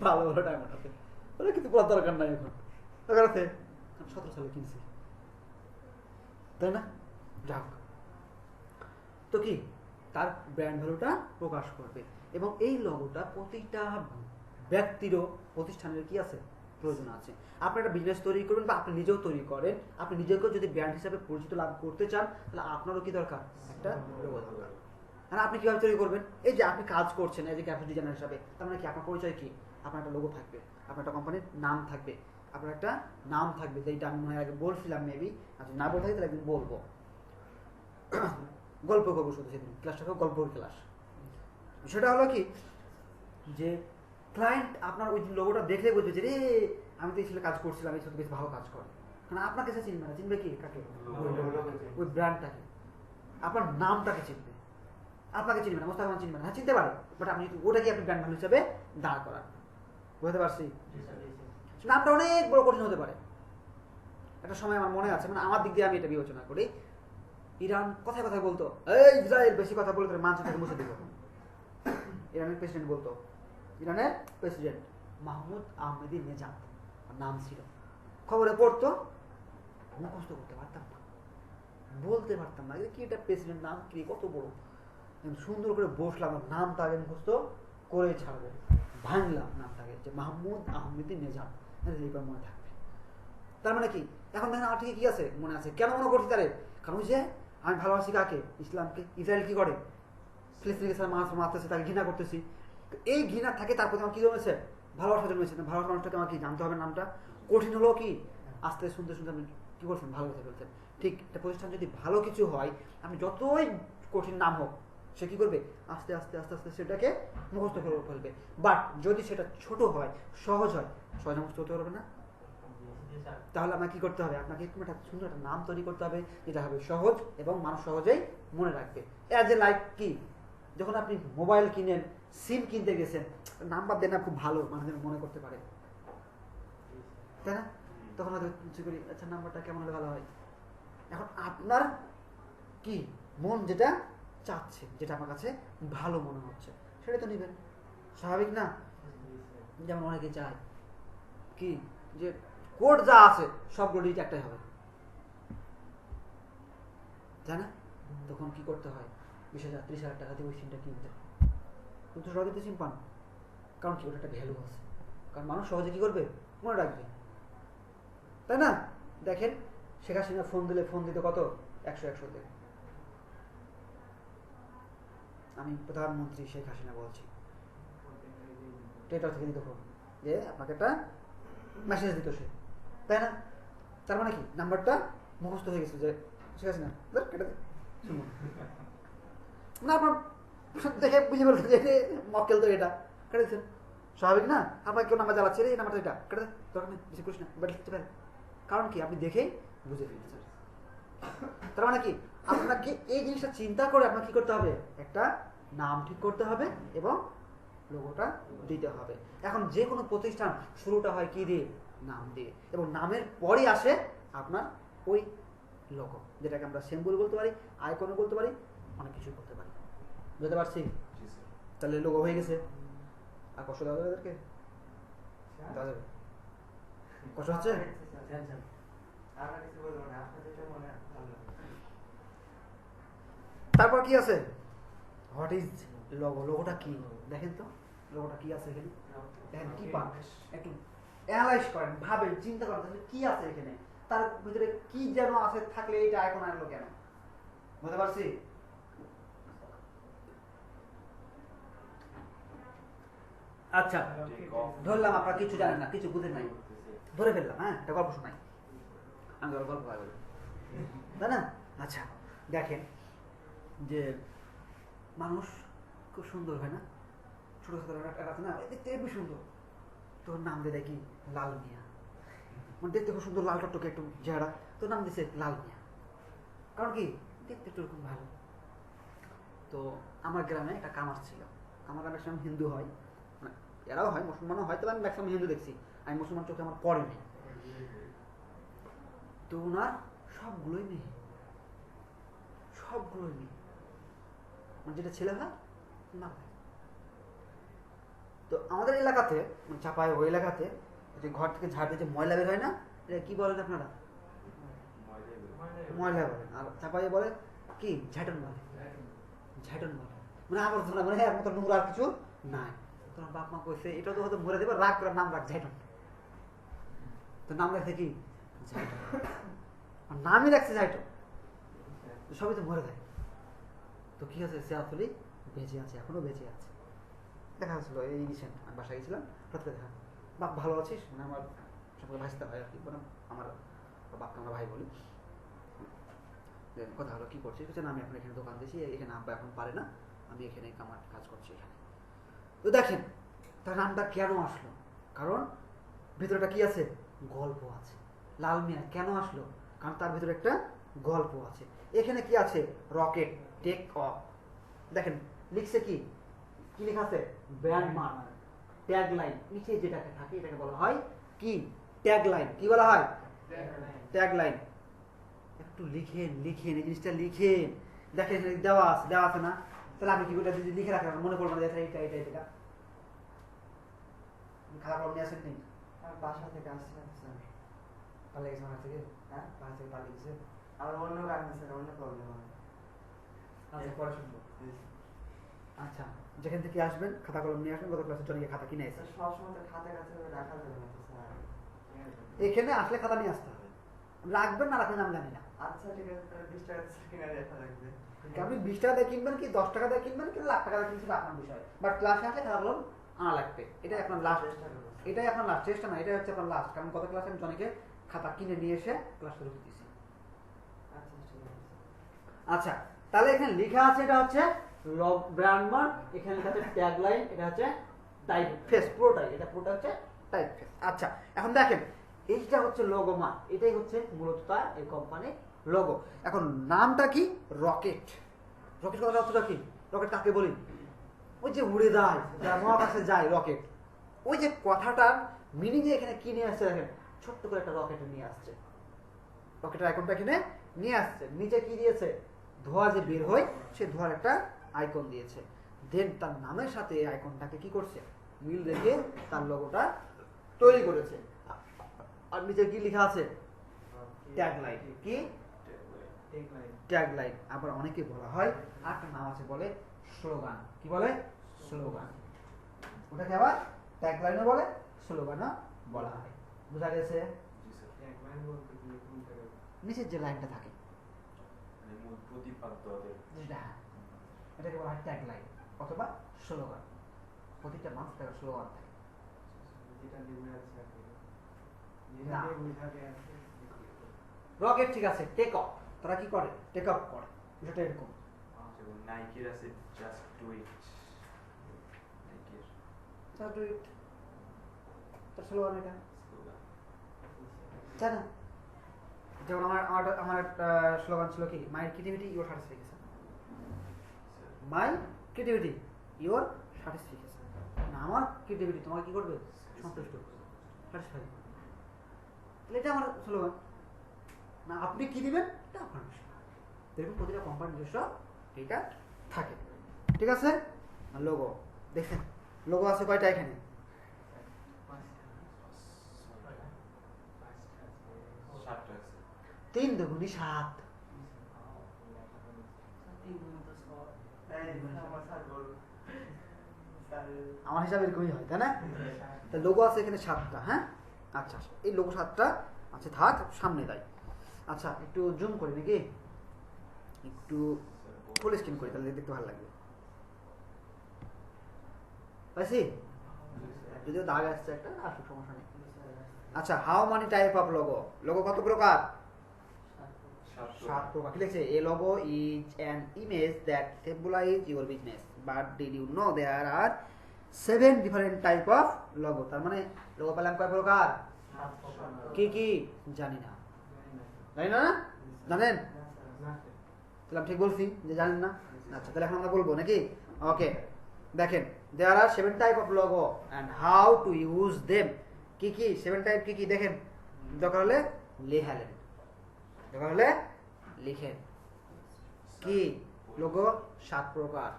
ভালো ভালো ডায়মন্ড আছে, ওরা কিন্তু বলার দরকার নাই, এখন দরকার আছে, 17 সালে কিনছি, তাই না? যাক, তো কি তার ব্র্যান্ড ভ্যালুটা প্রকাশ করবে, এবং এই লোগোটা প্রতিটা ব্যক্তিরও প্রতিষ্ঠানের কি আছে, প্রয়োজন আছে। আপনি একটা বিজনেস তৈরি করবেন বা আপনি নিজেও তৈরি করেন, আপনি নিজেকেও যদি ব্র্যান্ড হিসাবে পরিচিত লাভ করতে চান, তাহলে আপনারও কি দরকার, একটা লোগো দরকার। আর আপনি কিভাবে তৈরি করবেন? এই যে আপনি কাজ করছেন এই যে গ্রাফিক ডিজাইনার হিসাবে, তার মানে কি আপনার পরিচয় কি, আপনার একটা লোগো থাকবে, আপনার একটা কোম্পানির নাম থাকবে, আপনার একটা নাম থাকবে, যেটা আমি মনে হয় আগে বলছিলাম মেবি, আচ্ছা না বলতে তাহলে একদিন বলবো। গল্প করবো শুধু, সেদিন ক্লাসটাকেও গল্পের ক্লাস, সেটা হলো কি যে ক্লায়েন্ট আপনার ওই লোগোটা দেখলে বুঝবে যে রে আমি তো এই ছেলে কাজ করছিলাম, এই ছেলে বেশ ভালো কাজ করে। কারণ আপনাকে সে চিনবে না, চিনবে কি কাকে? ওই ব্র্যান্ডটাকে, আপনার নামটাকে চিনবে, আপনাকে চিনবে না, মোস্তাক রহমান চিনবে না, হ্যাঁ চিনতে পারে, বাট আপনি ওটাকে আপনি ব্র্যান্ড ভ্যালু হিসাবে দাঁড় করান। বুঝতে পারছি? নামটা অনেক বড় কঠিন হতে পারে। একটা সময় আমার মনে আছে, মানে আমার দিক দিয়ে আমি এটা বিবেচনা করি, ইরান কথায় কথায় বলতো এই ইসরায়েল বেশি কথা বলে তোর মানচিত্র থেকে মুছে দেবো। ইরানের প্রেসিডেন্ট বলতো, ইরানের প্রেসিডেন্ট মাহমুদ আহমেদি নেজাদ নাম ছিল। খবরে পড়তো, মুখস্থ করতে পারতাম না, বলতে পারতাম না কি এটা প্রেসিডেন্ট নাম কি, কত বড়। সুন্দর করে বসলাম, নামটা আগে মুখস্থ করে ছাড়বো, ভাঙলাম নামটাকে যে মাহমুদ আহমেদি নেজাদ, এইবার মনে থাকবে। তার মানে কি এখন দেখেন আমার ঠিক কি আছে, মনে আছে। কেন মনে করছি তারে? কারণ ওই যে আমি ভালোবাসি কাকে? ইসলামকে। ইসরায়েল কি করে? ফিলিস্তিনকে স্যার মানুষ মারতেছে, তাকে ঘৃণা করতেছি। এই ঘৃণা থাকে, তার প্রতি আমার কি জমেছে? ভালোবাসা জন্মেছে। ভালোবাসা মানুষটাকে আমার কি জানতে হবে নামটা। কঠিন হলো কি আস্তে শুনতে শুনতে আপনি কি করছেন, ভালো কথা বলছেন। ঠিক একটা প্রতিষ্ঠান যদি ভালো কিছু হয়, আপনি যতই কঠিন নাম হোক, সে কি করবে? আস্তে আস্তে আস্তে আস্তে সেটাকে মুখস্থ করে ফেলবে। বাট যদি সেটা ছোট হয়, সহজ হয়, সহজে মুখস্থ করতে পারবে না। তাহলে আপনাকে কি করতে হবে? আপনাকে এরকম একটা সুন্দর একটা নাম তৈরি করতে হবে যেটা হবে সহজ এবং মানুষ সহজেই মনে রাখবে। অ্যাজ এ লাইক কি, যখন আপনি মোবাইল কিনেন, সিম কিনতে গেছেন, নাম্বার দেন না খুব ভালো, মানুষ যেন মনে করতে পারে, তাই না? তখন হয়তো কিছু করি, আচ্ছা নাম্বারটা কেমন হলে ভালো হয়। এখন আপনার কি মন যেটা চাচ্ছে, যেটা আমার কাছে ভালো মনে হচ্ছে, সেটা তো নেবেন, স্বাভাবিক না? যেমন অনেকে চায় কি যে কোড যা আছে সবগুলো ডিট একটাই হবে, তাই না? তখন কি করতে হয়? 20,000 30,000 টাকা দিয়ে ওই সিমটা কিনতে হয়। কিন্তু সহজে সিম পান, কারণ কি ওটা একটা ভ্যালু আছে, কারণ মানুষ সহজে কি করবে? মনে রাখবে, তাই না? দেখেন শেখ হাসিনা ফোন দিলে ফোন দিতে কত? 100-100 তে। আমি প্রধানমন্ত্রী শেখ হাসিনা বলছি, টুইটার থেকে দিত ফোন, যে আপনাকে একটা মেসেজ দিত সে, তাই না? তার মানে কি নাম্বারটা মুখস্থ হয়ে গেছে যে শেখ হাসিনা, কেটে দে, শুনুন না, আপনার দেখে বুঝে বলতে যে মক্কেল তো এটা কেটে দিচ্ছেন, স্বাভাবিক না? আপনার কেউ নাম্বার জ্বালাচ্ছে, এই নাম্বারটা এটা কেটে দেয়, দরকার নেই, বেশি করিস না, ব্যাট লিখতে পারেন। কারণ কি আপনি দেখেই বুঝে ফেলছেন। তার মানে কি আপনাকে এই জিনিসটা চিন্তা করে আপনার কি করতে হবে? একটা নাম ঠিক করতে হবে এবং লোগোটা দিতে হবে। এখন যে কোনো প্রতিষ্ঠান শুরুটা হয় কি দিয়ে? নাম দিয়ে, এবং নামের পরই আসে আপনার ওই লোগো, যেটাকে আমরা সিম্বল বলতে পারি, আইকনও বলতে পারি, অনেক কিছু করতে পারি। বুঝতে পারছি? তাহলে লোগো হয়ে গেছে। আর কষ্ট দেওয়া যাবে এদেরকে? দেওয়া যাবে? কষ্ট হচ্ছে? তারপর কি আছে? What is logo? লোগোটা কি দেখেন তো, লোগোটা কি আছে এখানে? দেখেন কি পান, একটু অ্যানালাইজ করেন, ভাবেন, চিন্তা করেন তাহলে কি আছে এখানে, তার ভিতরে কি যেন আছে, থাকলে এইটা আইকন আনলো কেন? বুঝতে পারছি? আচ্ছা ধরলাম আপনারা কিছু জানেন না, কিছু বুঝেন নাই, ধরে ফেললাম, হ্যাঁ এটা গল্প শোনাই, আমি গল্প ভাই বলি, তাই না? আচ্ছা দেখেন যে মানুষ খুব সুন্দর হয় না, ছোট ছোট আছে না, দেখতে খুব সুন্দর, তোর নাম দিয়ে দেখি লাল মিয়া, মানে দেখতে খুব সুন্দর, লাল টকটকে একটু চেহারা, তোর নাম দিছে লাল মিয়া, কারণ কি দেখতে একটু এরকম ভালো। তো আমার গ্রামে একটা কামার ছিল, আমার গ্রামে ম্যাক্সিমাম হিন্দু হয়, মানে এরাও হয়, মুসলমানও হয়, তবে আমি ম্যাক্সিমাম হিন্দু দেখছি, আমি মুসলমান চোখে আমার পড়ে নেই। তো ওনার সবগুলোই মেয়ে, সবগুলোই মেয়ে, মানে যেটা ছেলে হয় না হয়। তো আমাদের এলাকাতে, মানে চাপায় ওই এলাকাতে, যে ঘর থেকে ঝাড় দিয়ে যে ময়লা বের হয় না, এটা কি বলেন আপনারা? ময়লা বলেন, আর চাপাই বলে কি? ঝাঁটন বলে, ঝাঁটন বলে, মানে আবর্জনা, মানে এর মতো নোংরা আর কিছু নাই। তোমার বাপ মা কইছে এটা তো হয়তো মরে দেবে, রাগ করে নাম রাখ ঝাঁটন, তো নাম রাখছে কি? ঝাঁটন, নামই রাখছে ঝাঁটন, সবই তো মরে যায়। তো কি আছে, সে আসলে বেঁচে আছে, এখনো বেঁচে আছে। দেখা যাচ্ছিল এই রিসেন্ট আমি বাসায় গেছিলাম, হঠাৎ করে দেখা, বাপ ভালো আছিস, মানে আমার সবগুলো ভাইস্তা হয় আর কি, মানে আমার বাপকে আমরা ভাই বলি। কথা হলো কি করছিস? বলছে না আমি এখন এখানে দোকান দিয়েছি, এখানে আব্বা এখন পারে না, আমি এখানে কাজ করছি এখানে। তো দেখেন তার নামটা কেন আসলো, কারণ ভিতরটা কি আছে, গল্প আছে। লাল মিয়া কেন আসলো, কারণ তার ভিতরে একটা গল্প আছে। এখানে কি আছে, রকেট টেক অফ। দেখেন লিখছে কি কি লেখা আছে, ব্র্যান্ড মার্ক, ট্যাগ লাইন। নিচে যেটাকে থাকে এটাকে বলা হয় কি, ট্যাগ লাইন। কি বলা হয়, ট্যাগ লাইন। একটু লিখেন লিখেন এই জিনিসটা লিখেন। দেখেন দেওয়া আছে না, তাহলে আপনি কি ওটা যদি লিখে রাখেন মনে করবেন না যে এটা এটা এটা খারাপ কলম নিয়ে আসেন নি, আমি বাসা থেকে আসছি না স্যার। পালে গেছে আমার থেকে, হ্যাঁ বাসা থেকে পালিয়ে গেছে। আমার অন্য কারণে স্যার, অন্য প্রবলেম হয়। আচ্ছা পরে শুনবো। আচ্ছা যেখান থেকে আসবেন খাতা কলম নিয়ে আসবেন, গত ক্লাসে চলে গিয়ে খাতা কিনে এসে স্যার সবসময় তো খাতা কাছে রাখা যাবে না তো স্যার। এখানে আসলে খাতা নিয়ে আসতে হবে। রাখবেন না রাখবেন আমি জানি না। আচ্ছা ঠিক আছে স্যার, 20 টাকা স্যার কিনে রাখা লাগবে। আপনি 20 টাকা দিয়ে কিনবেন কি 10 টাকা দিয়ে কিনবেন কি লাখ টাকা দিয়ে কিনছেন আপনার বিষয়, বাট ক্লাসে আসলে খাতা কলম আনা লাগবে। এটাই আপনার লাস্ট, চেষ্টা করবো। এটাই আপনার লাস্ট, চেষ্টা না, এটাই হচ্ছে আপনার লাস্ট। কারণ গত ক্লাসে আমি জনকে খাতা কিনে নিয়ে এসে ক্লাস শুরু করতেছি। আচ্ছা ঠিক আছে। আচ্ছা তাহলে এখানে লেখা আছে এটা হচ্ছে লগ ব্র্যান্ড মার্ক, এখানে লেখা আছে ট্যাগ লাইন, এটা হচ্ছে টাইপ ফেস, পুরোটাই এটা পুরোটা হচ্ছে টাইপ ফেস। আচ্ছা এখন দেখেন এইটা হচ্ছে লোগো মার্ক, এটাই হচ্ছে মূলত তার এই কোম্পানির লোগো। এখন নামটা কি, রকেট। রকেট কথাটা অর্থটা কি, রকেট কাকে বলি, ওই যে উড়ে যায়, যারা মহাকাশে যায় রকেট, ওই যে কথাটার মিনিং এখানে কি নিয়ে আসছে দেখেন, ছোট্ট করে একটা রকেট নিয়ে আসছে, রকেটের আইকনটা এখানে নিয়ে আসছে। নিচে কি দিয়েছে, ধোঁয়া যে বের হয় সে ধোঁয়ার একটা আইকন দিয়েছে। দেন তার নামের সাথে এই আইকনটাকে কি করছে, মিল রেখে তার লোগোটা তৈরি করেছে। আর নিচে কি লেখা আছে, ট্যাগ লাইন। কি ট্যাগ লাইন। আবার অনেকে বলা হয় আরেকটা নাম আছে, বলে স্লোগান। কি বলে, স্লোগান। ওটাকে আবার ট্যাগ লাইনও বলে, স্লোগানও বলা হয়। বোঝা গেছে, নিচের যে লাইনটা থাকে যেটা, এটাকে বলা হয় ট্যাগ লাইন অথবা স্লোগান। প্রতিটা মানুষ তার স্লোগান থাকে। না। রকেট ঠিক আছে, টেক অফ, তারা কি করে, টেক অফ করে, বিষয়টা এরকম। নাইকির আছে জাস্ট ডু ইট, নাইকির জাস্ট ডু ইট, তার স্লোগান এটা, তাই না? যেমন আমার আমার আমার একটা স্লোগান ছিল কি, my creativity your satisfaction, my creativity your satisfaction. না আমার ক্রিয়েটিভিটি তোমাকে কি করবে, সন্তুষ্ট করবে, স্যাটিসফাই করবে। তাহলে এটা আমার স্লোগান না, আপনি কি দিবেন এটা আপনার বিষয়। এরকম প্রতিটা কোম্পানির নিজস্ব এটা থাকে, ঠিক আছে। লোগো দেখেন, লোগো আছে কয়টা এখানে, 7টা আছে। 3 দুগুণে 7। আমার হিসাবে এরকমই হয়, তাই না? তা লোগো আছে এখানে 7টা। হ্যাঁ আচ্ছা, এই লোগো 7টা আচ্ছা থাক, সামনে দেয়। আচ্ছা একটু জুম করি নাকি, একটু ফুল স্ক্রিন করি, তাহলে দেখতে ভালো লাগবে। পাইছি, যদিও দাগ আসছে একটা, আসুক সমস্যা নেই। আচ্ছা how many type of logo, logo কত প্রকার, 7 প্রকার। কি লিখছে, a logo is an image that symbolise your business, but did you know there are 7 different type of logo. তার মানে লোগো পেলাম কয় প্রকার, কি কি জানি না, জানি না, জানেন? তাহলে আমি ঠিক বলছি যে জানেন না? আচ্ছা তাহলে এখন আমরা বলবো নাকি, ওকে। দেখেন দেয়ার are 7 type of logo and how to use them. কি কি 7 টাইপ, কি কি দেখেন, দরকার হলে লেখালেন, দরকার হলে লিখেন। কি লোগো 7 প্রকার,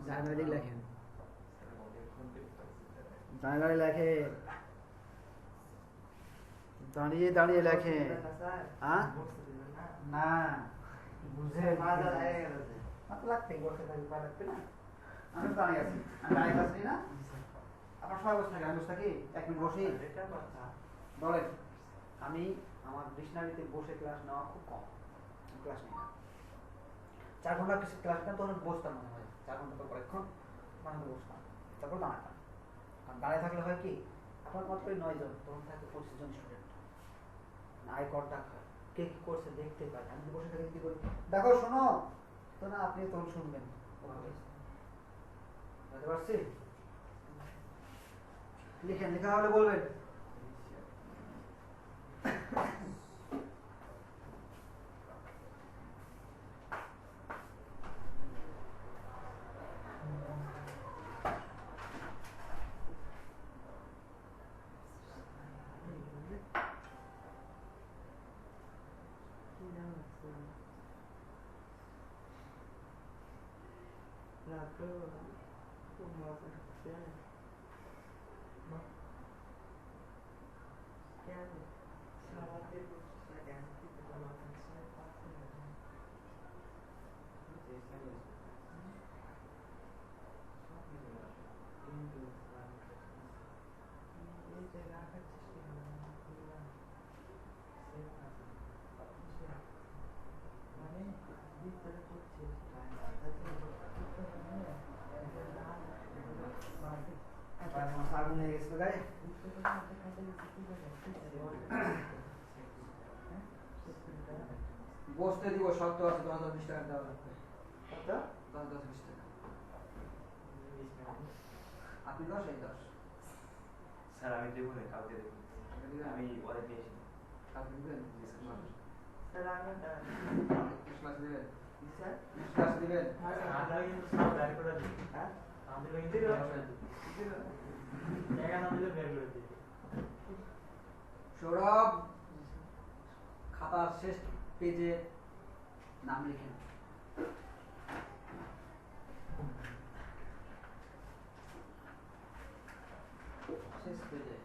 জানেন লেখেন, দাঁড়িয়ে লেখেন, দাঁড়িয়ে দাঁড়িয়ে লেখেন। হ্যাঁ না বুঝে লাগতে বসে থাকি, পা লাগবে না। আমি দাঁড়িয়ে আছি, আমি দাঁড়িয়ে আছি না, আপনার সবাই বসে থাকি, আমি বসে থাকি, 1 মিনিট বসি। বলেন, আমি আমার ডিকশনারিতে বসে ক্লাস নেওয়া খুব কম, ক্লাস নিই না। 4 ঘন্টা ক্লাস নিতাম তখন বসতাম, মনে হয় 4 ঘন্টা পর পরীক্ষণ মানে বসতাম, তারপর দাঁড়াতাম। কারণ দাঁড়িয়ে থাকলে হয় কি, আপনার মাত্র 9 জন, তখন থাকে 25 জন স্টুডেন্ট, আই কন্টাক্ট হয়, কে কি করছে দেখতে পাই। আমি বসে থাকি কি করি, দেখো শোনো তো না, আপনি তখন শুনবেন, বুঝতে পারছি? লিখেন, লেখা হলে বলবেন। আগুন হয়ে গেছিল গায়ে। বসতে দিব, শক্ত আছে, 10-20 টাকা দেওয়া লাগবে। কত? 10-20 টাকা। আপনি 10, এই 10। স্যার আমি দেবো না, কালকে দেবো। আমি ওরে দিয়েছি। কালকে দিবেন? স্যার আমি নেক্সট ক্লাস দিবেন? স্যার নেক্সট ক্লাস দিবেন? আমরা কিন্তু সব বের করে দিই। হ্যাঁ আমাদের কিন্তু জায়গা না দিলে বের করে দিই। সৌরভ, খাতার শেষ পেজে নাম লিখেন। শেষ পেজে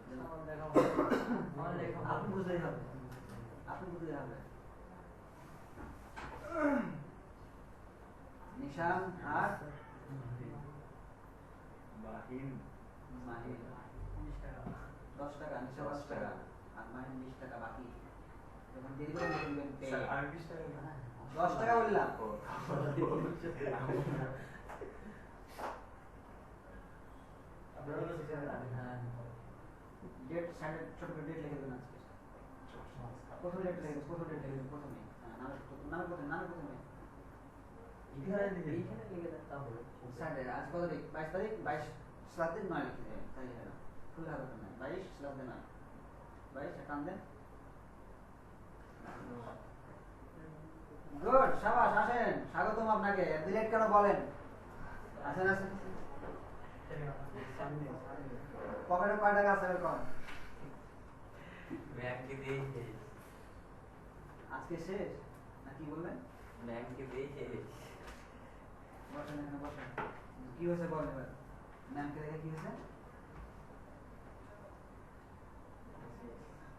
আমার লেখা আপনি বুঝলেই হবে, আপনি বুঝলেই হবে। নিশান আর বাহিন মাহিন 10 টাকা, নিশা 10 টাকা আর মাহিন 20 টাকা বাকি। যখন দেরি করে দিবেন পে। স্যার আমি 20 টাকা দিলাম। 10 টাকা বললাম। ডেট সাইডে ছোট করে ডেট লিখে দেবেন আজকে। প্রথম ডেট লিখে দেবেন, প্রথম ডেট লিখে দেবেন প্রথমে। নামের প্রথমে। এইখানে লিখে দেন তাহলে। সাইডে আজ কত তারিখ? 22 তারিখ, 22/7/9 লিখে দেবেন। তাই হলো। ফুল হাতে না। 22/7/9। 22 টান দেন। গুড, শাবাশ, আসেন। স্বাগতম আপনাকে। ডিলেট কেন বলেন? আসেন আসেন। পকেটে কয় টাকা আছে বের করেন। ব্যাংকে দিয়েছে। আজকে শেষ না কি বললেন? ব্যাংকে দিয়েছে। বসেন এখানে বসেন। কি হয়েছে বলেন এবার। ম্যামকে দেখে কি হয়েছে?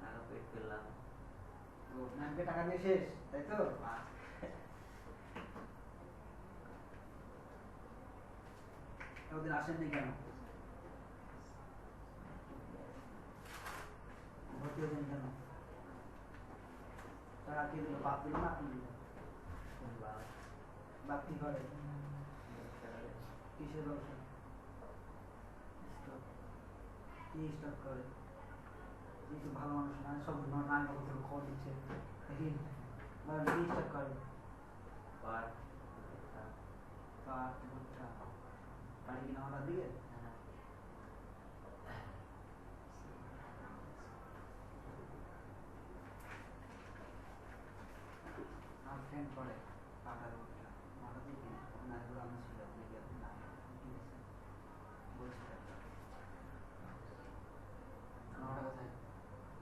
টাকা পেড করলাম। ও ম্যামকে টাকা দিয়ে শেষ, তাই তো? ওদিন আসেননি কেন? ভর্তি হয়েছেন কেন? টাকা কে দিল? বাপ দিল না আপনি দিলেন? বাপ কি করে? কিসের ব্যবসা? কি স্টক করে? এই তো ভালো মানুষ না, সব নারী বাবুদের খবর দিচ্ছে। দেখি কি স্টক করে? পাট পাট, ভুট্টা। বাড়ি কিনা হঠাৎ দিকে? আমার ফ্রেন্ড করে পাট আর ভুট্টা। হঠাৎ দিকে নারীগুলো আমরা ছিল, দেখি আপনি না কিনেছেন বলছি। ওটা কোথায়?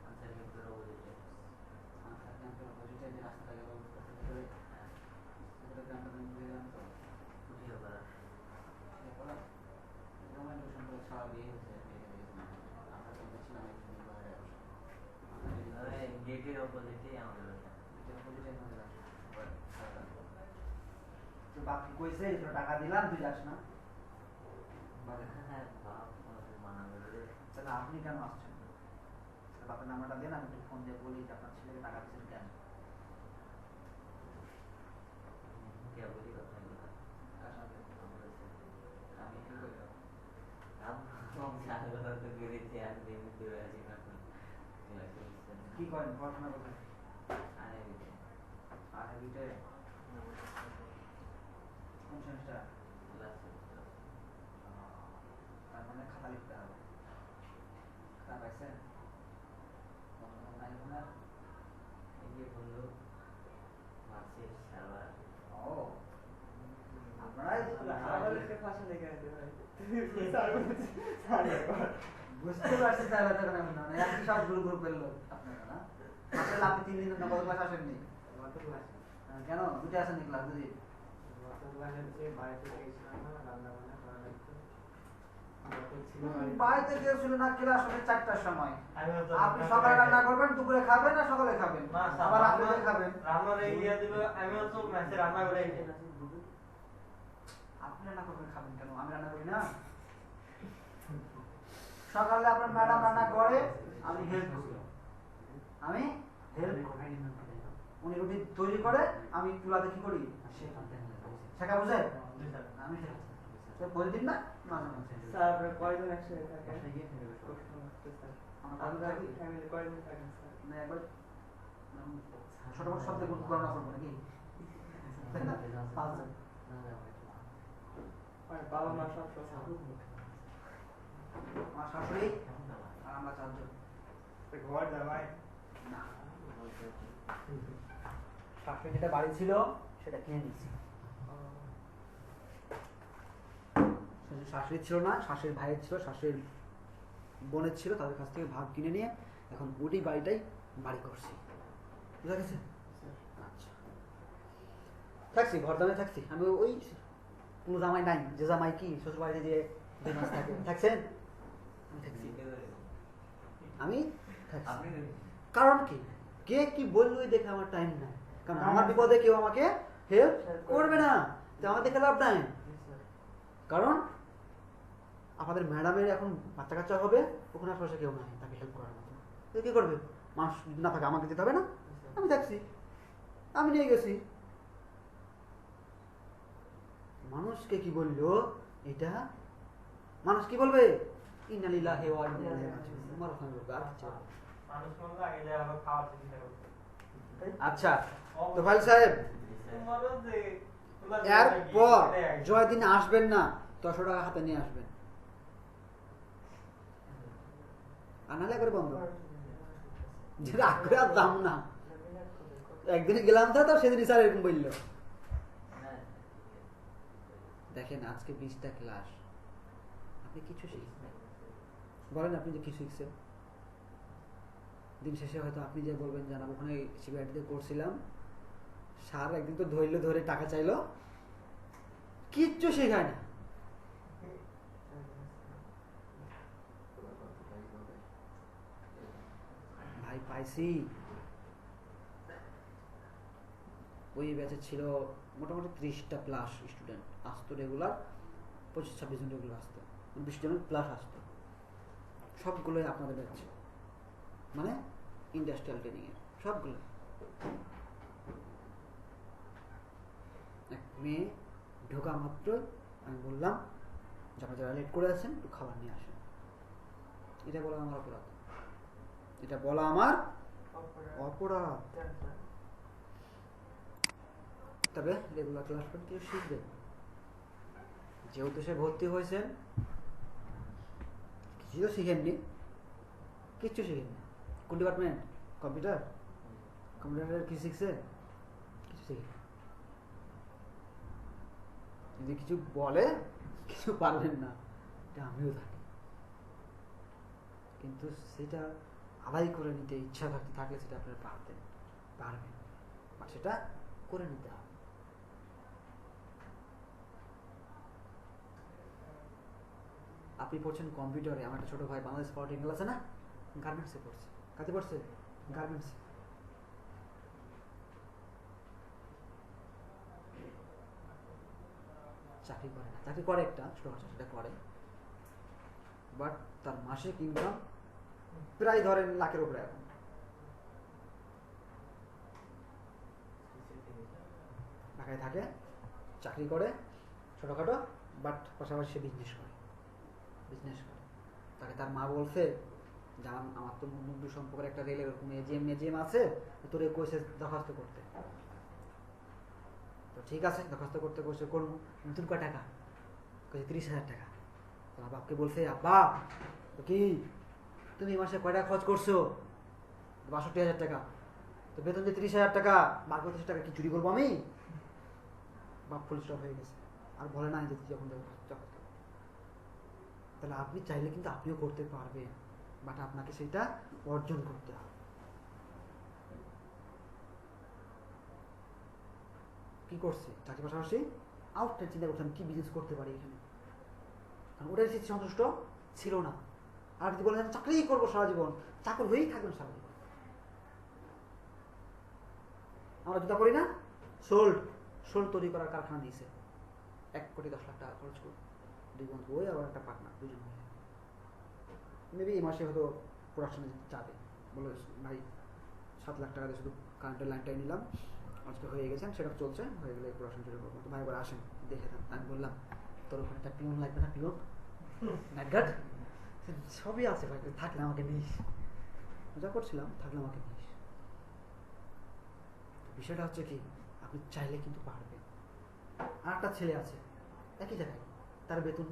আনসার কিন্তু রোবটে। আনসার ক্যাম্পের অপোজিটে যে রাস্তাটা গেল ভিতরে, ভিতরে গ্রামটা তুমি ঘুরে গেলাম তো খুশি হবে। রোমান টিউশন করে ছাড়া বিয়ে হয়েছে, বিয়ে হয়ে গেছে। আমরা ক্যাম্পে ছিলাম একদিন বাইরে গেটের অপোজিটে আমাদের বাসা। অপোজিটে আমাদের বাসা। তো বাকি কইছে তোর টাকা দিলাম তুই যাস না? হ্যাঁ বাপ আমাদের মানা করে। তাহলে আপনি কেন আসছেন? বাপের নাম্বারটা দেন, আমি একটু ফোন দিয়ে বলি যে আপনার ছেলেকে টাকা দিচ্ছেন কেন। কে বলি কথাগুলো? কার সাথে? আমি কি করি? কি করেন পড়াশোনা কোথায়? আরবিতে। কোন সেমিস্টার? ক্লাসে তার মানে খাতা লিখতে হবে। খাতা পাইছেন? নাই ওখানে? এই যে বললো মার্চের সার্ভার ও আপনারাই আমাদেরকে ফাঁসি লেগে আছে ভাই স্যার বলছে স্যার একবার বুঝতে পারছি স্যার হয়তো কেন না একই সব গ্রুপের লোক আপনারা না আসলে আপনি 3 দিন না কত ক্লাস আসেননি গত ক্লাসে কেন দুটো আসেননি ক্লাস দুদিন গত ক্লাসে যে বাড়িতে গেছিলাম না রান্না বান্না করা লাগতো গত ছিল বাড়িতে কেউ ছিল না ক্লাস হবে 4টার সময় আমি তো আপনি সকালে রান্না করবেন দুপুরে খাবেন না সকালে খাবেন না আবার রাত্রে খাবেন রান্নার ইয়া দিল আমিও তো মেসে রান্না করে আপনি রান্না করবেন খাবেন কেন আমি রান্না করি না সকালে আপনার ম্যাডাম রান্না করে আমি হেল্প করি আমি হেল্প করি উনি রুটি তৈরি করে আমি চুলাতে কি করি শেখা বুঝে আমি শেখাচ্ছি তো বলে দিন না মাঝে মাঝে স্যার আপনি কয়জন একসাথে থাকেন প্রশ্ন করতে স্যার আমরা আমরা ফ্যামিলি কয়জন থাকেন স্যার না একবার ছোট বড় শব্দে গণনা করবো নাকি পাঁচজন মানে বাবা মা সব সব আমার শাশুড়ি আর আমরা 4 জন ঘর জামাই না শাশুড়ি যেটা বাড়ি ছিল সেটা কিনে নিয়েছি শাশুড়ি ছিল না শাশুড়ির ভাইয়ের ছিল শাশুড়ির বোনের ছিল তাদের কাছ থেকে ভাগ কিনে নিয়ে এখন ওই বাড়িটাই বাড়ি করছি বুঝা গেছে আচ্ছা থাকছি ঘরদামে থাকছি আমি ওই কোনো জামাই নাই যে জামাই কি শ্বশুর বাড়িতে যে 2 মাস থাকে থাকছেন আমি থাকছি আমি থাকছি আপনি কারণ কি কে কি বললো দেখে আমার টাইম নাই কারণ আমার বিপদে কেউ আমাকে হেল্প করবে না তো আমার দেখে লাভ নাই কারণ আমাদের ম্যাডামের এখন বাচ্চা কাচ্চা হবে ওখানে আশেপাশে কেউ নাই তাকে হেল্প করার মতো তো কি করবে মানুষ যদি না থাকে আমাকে দিতে হবে না আমি থাকছি আমি নিয়ে গেছি মানুষকে কি বললো এটা মানুষ কি বলবে ইন্না লিল্লাহি ওয়া ইন্না ইলাইহি রাজিউন আমার ওখানে বলবে আর কিছু না। মানুষ মনে আগে যায় আবার খাওয়ার চিন্তা করতে আচ্ছা তো ভাই সাহেব তোমারও যে এরপর জয়দিন আসবেন না 100 টাকা হাতে নিয়ে আসবেন আর নাহলে একবারে বন্ধ যেটা আগ্রে আর দাম না একদিন গেলাম তো সেদিন স্যার এরকম বললো দেখেন আজকে 20টা ক্লাস আপনি কিছু শিখছেন বলেন আপনি যে কিছু শিখছেন দিন শেষে হয়তো আপনি যে বলবেন জানাবো ওখানে সিবিআইটিতে করছিলাম স্যার একদিন তো ধরে টাকা চাইলো কিচ্ছু শেখায় না ভাই পাইছি ওই ব্যাচে ছিল মোটামুটি 30টা প্লাস স্টুডেন্ট আসতো রেগুলার 25-26 জন রেগুলার আসতো 20 জনের প্লাস আসতো সবগুলোই আপনাদের ব্যাচ মানে ইন্ডাস্ট্রিয়াল ট্রেনিং এর সবগুলো এক মেয়ে ঢোকা মাত্র আমি বললাম যে আপনারা যারা লেট করে আছেন একটু খাবার নিয়ে আসেন এটা বলা আমার অপরাধ এটা বলা আমার অপরাধ তবে রেগুলার ক্লাস করতে শিখবেন যেহেতু সে ভর্তি হয়েছেন কিছুও শিখেননি কিচ্ছু শিখেননি কোন ডিপার্টমেন্ট কম্পিউটারের কি শিখছে কিছু শিখে যদি কিছু বলে কিছু পারবেন না এটা আমিও থাকি কিন্তু সেটা আদায় করে নিতে ইচ্ছা থাকলে সেটা আপনারা পারবেন বা সেটা করে নিতে হবে আপনি পড়ছেন কম্পিউটারে আমার একটা ছোট ভাই বাংলাদেশ পাওয়ার টেকনিক্যাল আছে না গার্মেন্টসে পড়ছে কাতে পড়ছে গার্মেন্টস চাকরি করে না চাকরি করে একটা ছোটখাটো সেটা করে বাট তার মাসিক ইনকাম প্রায় ধরেন লাখের উপরে এখন ঢাকায় থাকে চাকরি করে ছোটখাটো বাট পাশাপাশি সে বিজনেস করে তাকে তার মা বলছে যে আমার তো বন্ধু সম্পর্কের একটা রেলের এরকম এজিএম আছে তোর এই কোর্সে দরখাস্ত করতে তো ঠিক আছে দরখাস্ত করতে করছে করবো নতুন কয় টাকা 30,000 টাকা। তোমার বাপকে বলছে, আব্বা তো কি তুমি এই মাসে কয় টাকা খরচ করছো? 62,000 টাকা। তো বেতন যে 30,000 টাকা, বাকি 30,000 টাকা কি চুরি করবো আমি? বাপ ফুল স্টপ হয়ে গেছে, আর বলে না যে যখন তাহলে আপনি চাইলে কিন্তু আপনিও করতে পারবেন, বাট আপনাকে সেটা অর্জন করতে হবে। কি করছে চাকরির পাশাপাশি আউটসাইড চিন্তা করছেন কি বিজনেস করতে পারি এখানে, কারণ ওটাই সে সন্তুষ্ট ছিল না। আর যদি বলেন চাকরিই করবো সারা জীবন, চাকর হয়েই থাকবেন সারা জীবন। আমরা জুতা করি না, সোল তৈরি করার কারখানা দিয়েছে, 1,10,00,000 টাকা খরচ করে, 2 বন্ধু ওই আবার একটা পার্টনার, 2 জন মিলে। মেবি এই মাসে হয়তো প্রোডাকশনে যাবে, বলে ভাই 7 লাখ টাকা দিয়ে শুধু কারেন্টের লাইনটাই নিলাম, আজকে হয়ে গেছেন, সেটা চলছে, হয়ে গেলে প্রোডাকশন শুরু করবো। তো ভাই এবার আসেন দেখে দেন। আমি বললাম তোর ওখানে একটা পিওন লাগবে না? পিওন নাটঘাট সবই আছে ভাই, থাকলে আমাকে নিস। মজা করছিলাম, থাকলে আমাকে নিস। বিষয়টা হচ্ছে কি, আপনি চাইলে কিন্তু পারবেন। আর একটা ছেলে আছে একই জায়গায়, তার বেতন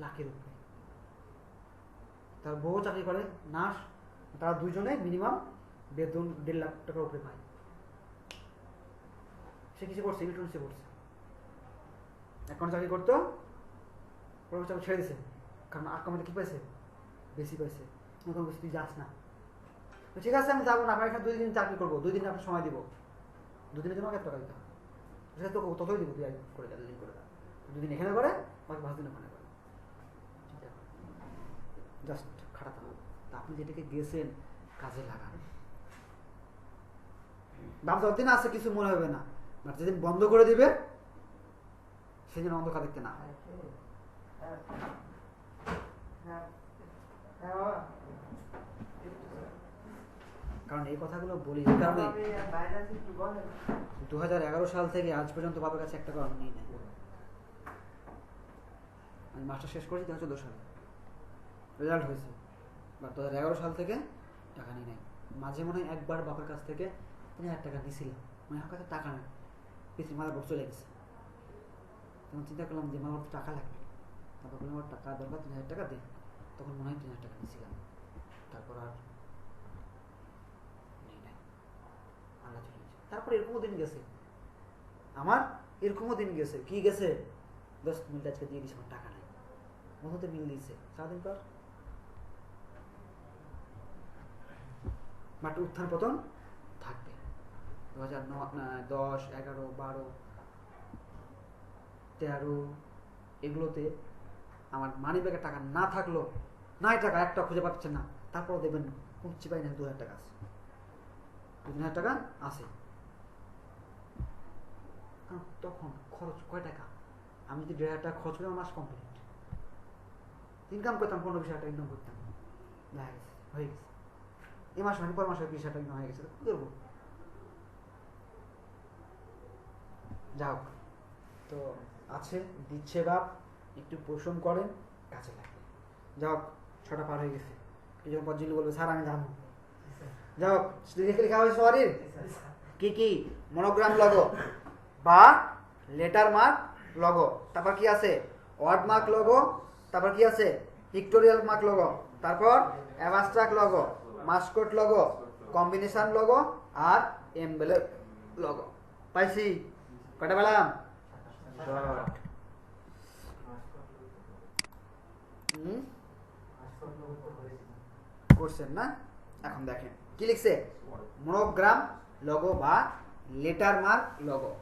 লাখের উপরে, তার বউ চাকরি করে নার্স, তারা দুইজনে মিনিমাম বেতন 1.5 লাখ টাকার উপরে পায়। সে কিছু করছে, ইলেকট্রনিক্সে করছে, এখন চাকরি করতো, চাকরি ছেড়ে দিয়েছে, কারণ আর কমাতে কি পাইছে, বেশি পাইছে। এখন বলছি তুই যাস না, তো ঠিক আছে আমি যাবো না, আপনার এখানে 2 দিন চাকরি করবো, 2 দিন আপনার সময় দিব, 2 দিনের জন্য 1 টাকা দিতে হবে, সেটা তো ততই দিব, তুই করে দেয় 2 দিন করে দেয়, 2 দিন এখানে করে, বাকি 5 দিন ওখানে করে, জাস্ট খাটাতে হবে। তা আপনি যেটাকে গেছেন কাজে লাগান। দাম যতদিন আছে কিছু মনে হবে না, বাট যেদিন বন্ধ করে দিবে সেদিন অন্ধকার দেখতে না হয়। কারণ এই কথাগুলো বলি এই কারণে 2011 সাল থেকে আজ পর্যন্ত বাবার কাছে 1 টাকা আমি নিই নাই। আমি মাস্টার শেষ করেছি 2014 সালে, রেজাল্ট হয়েছে, বাট 2011 সাল থেকে টাকা নিই নাই। মাঝে মনে হয় একবার বাবার কাছ থেকে 3,000 টাকা নিয়েছিলাম, মানে আমার কাছে টাকা নেই, পিছিয়ে মাথার বক্স চলে গেছে। তখন চিন্তা করলাম যে আমার টাকা লাগবে, তারপর বললাম আমার টাকা দরকার, 3,000 টাকা দিন। তখন মনে হয় 3,000 টাকা নিয়েছিলাম, তারপর আর নেই নাই, আল্লাহ চলে গেছে। তারপর এরকমও দিন গেছে আমার, এরকমও দিন গেছে, কি গেছে 10 মিনিট আজকে দিয়ে দিয়েছে, আমার টাকা নাই, বন্ধুতে মিল দিয়েছে 4 দিন পর। বাট উত্থান পতন থাকবে। 2010, 11, 12, 13 এগুলোতে আমার মানি ব্যাগে টাকা না থাকলো, নাই টাকা একটা খুঁজে পাচ্ছেন না, তারপর দেখবেন খুঁজছি পাই না 2,000 টাকা আছে, 2,000 টাকা আছে। কারণ তখন খরচ কয় টাকা, আমি যদি 1,500 টাকা খরচ করে আমার মাস কমপ্লিট, ইনকাম করতাম 15-20 টাকা ইনকাম করতাম, হয়ে গেছে। এই মাস মানে পর মাসে 20 টাকা ইনকাম হয়ে গেছে, কি করবো? যাও তো আছে, দিচ্ছে বাপ, একটু পরিশ্রম করেন, কাজে লাগবে। যাও 6টা পার হয়ে গেছে, কিছুক্ষণ পর জিল্লু বলবে স্যার আমি যাবো। যাও লেখা হয়েছে সবারই কি কি, মনোগ্রাম লগো বা লেটার মার্ক লগো, তারপর কি আছে ওয়ার্ড মার্ক লগো, তারপর কি আছে পিক্টোরিয়াল মার্ক লগো, তারপর abstract logo, mascot logo, combination logo আর এমবেলেম লগো। পাইছি কয়টা পেলাম? করছেন না? এখন দেখেন কি লিখছে, মনোগ্রাম লগো বা লেটার মার্ক লগো।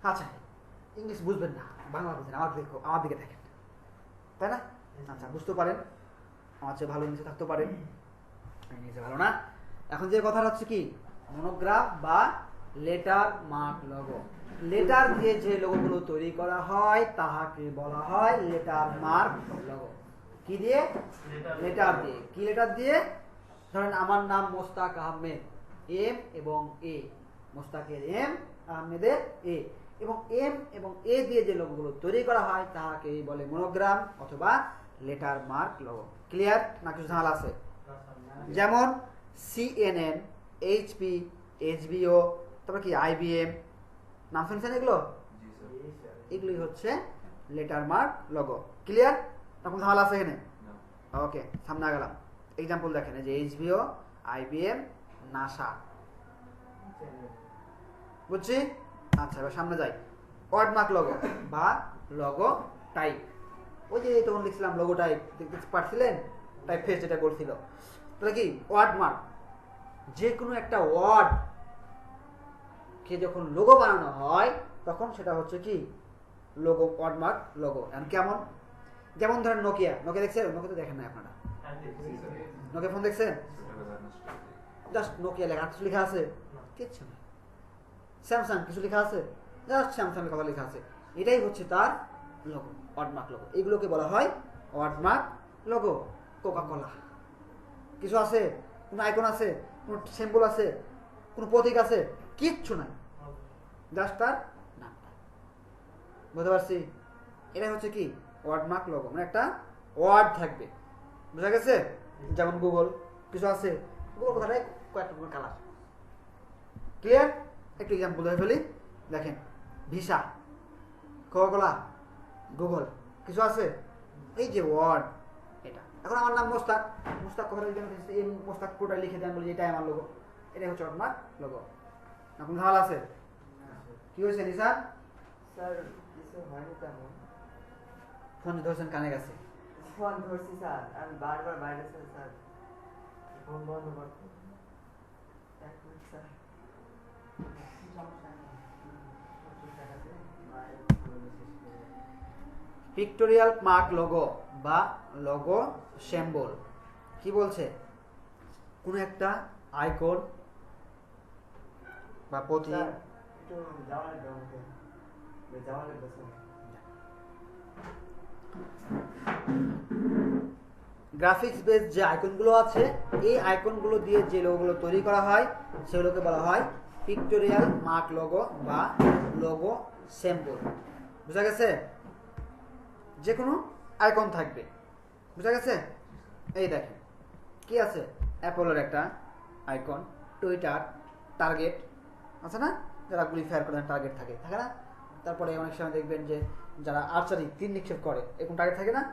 আচ্ছা ইংলিশ বুঝবেন না, বাংলা বুঝবেন, আমার দিকে দেখেন, তাই না? আচ্ছা বুঝতে পারেন, আমার চেয়ে ভালো ইংলিশে থাকতে পারেন, ইংলিশে ভালো না। এখন যে কথাটা হচ্ছে কি, মনোগ্রাফ বা লেটার মার্ক লগো, লেটার দিয়ে যে লোগোগুলো তৈরি করা হয় তাহাকে বলা হয় লেটার মার্ক লগো। কি দিয়ে? লেটার দিয়ে। কি লেটার দিয়ে? ধরেন আমার নাম মোস্তাক আহমেদ, এম এবং এ, মোস্তাকের এম, আহমেদের এ, এবং এম এবং এ দিয়ে যে লোগোগুলো তৈরি করা হয় তাহাকে বলে মনোগ্রাম অথবা লেটার মার্ক লগো। ক্লিয়ার না কিছু ঝামেলা আছে? যেমন CNN, HP, HBO, তারপর কি IBM, নাম শুনছেন এগুলো? এগুলোই হচ্ছে লেটার মার্ক লোগো। ক্লিয়ার? তখন ঝামেলা আছে এখানে? না। ওকে, সামনে গেলাম। এক্সাম্পল দেখেন, এই যে এইচবিও, আইবিএম, নাসা। বুঝছি? আচ্ছা, এবার সামনে যাই। ওয়ার্ডমার্ক লোগো বা লোগো টাইপ। ওই যে তখন লিখছিলাম লোগো টাইপ, দেখতে পারছিলেন? টাইপ ফেস যেটা বলছিল, তাহলে কি ওয়ার্ডমার্ক, যে কোনো একটা ওয়ার্ড কে যখন লোগো বানানো হয় তখন সেটা হচ্ছে কি লোগো, ওয়ার্ডমার্ক লোগো। কেমন? যেমন ধরেন নোকিয়া, নোকিয়া দেখছেন? নোকিয়া তো দেখেন না আপনারা, নোকিয়া ফোন দেখছেন? জাস্ট নোকিয়া লেখা, কিছু লেখা আছে? কিচ্ছু নেই। স্যামসাং কিছু লেখা আছে? জাস্ট স্যামসাং এর কথা লেখা আছে। এটাই হচ্ছে তার লোগো, ওয়ার্ডমার্ক লোগো। এগুলোকে বলা হয় ওয়ার্ডমার্ক লোগো। কোকা কোলা কিছু আছে? কোনো আইকন আছে? কোনো সিম্বল আছে? কোনো প্রতীক আছে? কিচ্ছু নাই, জাস্ট তার নামটা। বুঝতে পারছি? এটাই হচ্ছে কি ওয়ার্ডমার্ক লোগো, মানে একটা ওয়ার্ড থাকবে। বুঝা গেছে? যেমন গুগল, কিছু আছে? গুগল কথাটাই কয়েকটা কালার। ক্লিয়ার? একটু এক্সাম্পল ধরে ফেলি, দেখেন ভিসা, কোকা-কোলা, গুগল, কিছু আছে? এই যে ওয়ার্ড, এটা। এখন আমার নাম মোস্তাক, মোস্তাক কথাটা এই মোস্তাক পুরোটা লিখে দেন, বলি এটাই আমার লোগো, এটাই হচ্ছে ওয়ার্ডমার্ক লোগো। এখন ঝাল আছে? কি হয়েছে নিসার? স্যার কিছু হয়নি তেমন। ফোন ধরছেন কানে গেছে? ফোন ধরছি স্যার, আমি বারবার বাইরে স্যার। ফোন বন্ধ করতে। এক minute sir. Pictorial mark logo বা লোগো সিম্বল কি বলছে? কোন একটা আইকন বা প্রতীক, একটু যাওয়া লাগবে আমাকে, যাওয়া লাগবে স্যার। গ্রাফিক্স বেস যে আইকনগুলো আছে, এই আইকনগুলো দিয়ে যে লোগোগুলো তৈরি করা হয় সেগুলোকে বলা হয় পিক্টোরিয়াল মার্ক লোগো বা লোগো সিম্বল। বুঝা গেছে? যে কোনো আইকন থাকবে। বুঝা গেছে? এই দেখেন কি আছে, অ্যাপোলোর একটা আইকন, টুইটার, টার্গেট আছে না, যারা গুলি ফায়ার করে টার্গেট থাকে, থাকে না? তারপরে অনেক সময় দেখবেন যে যারা আর্চারি তীর নিক্ষেপ করে এরকম টার্গেট থাকে না?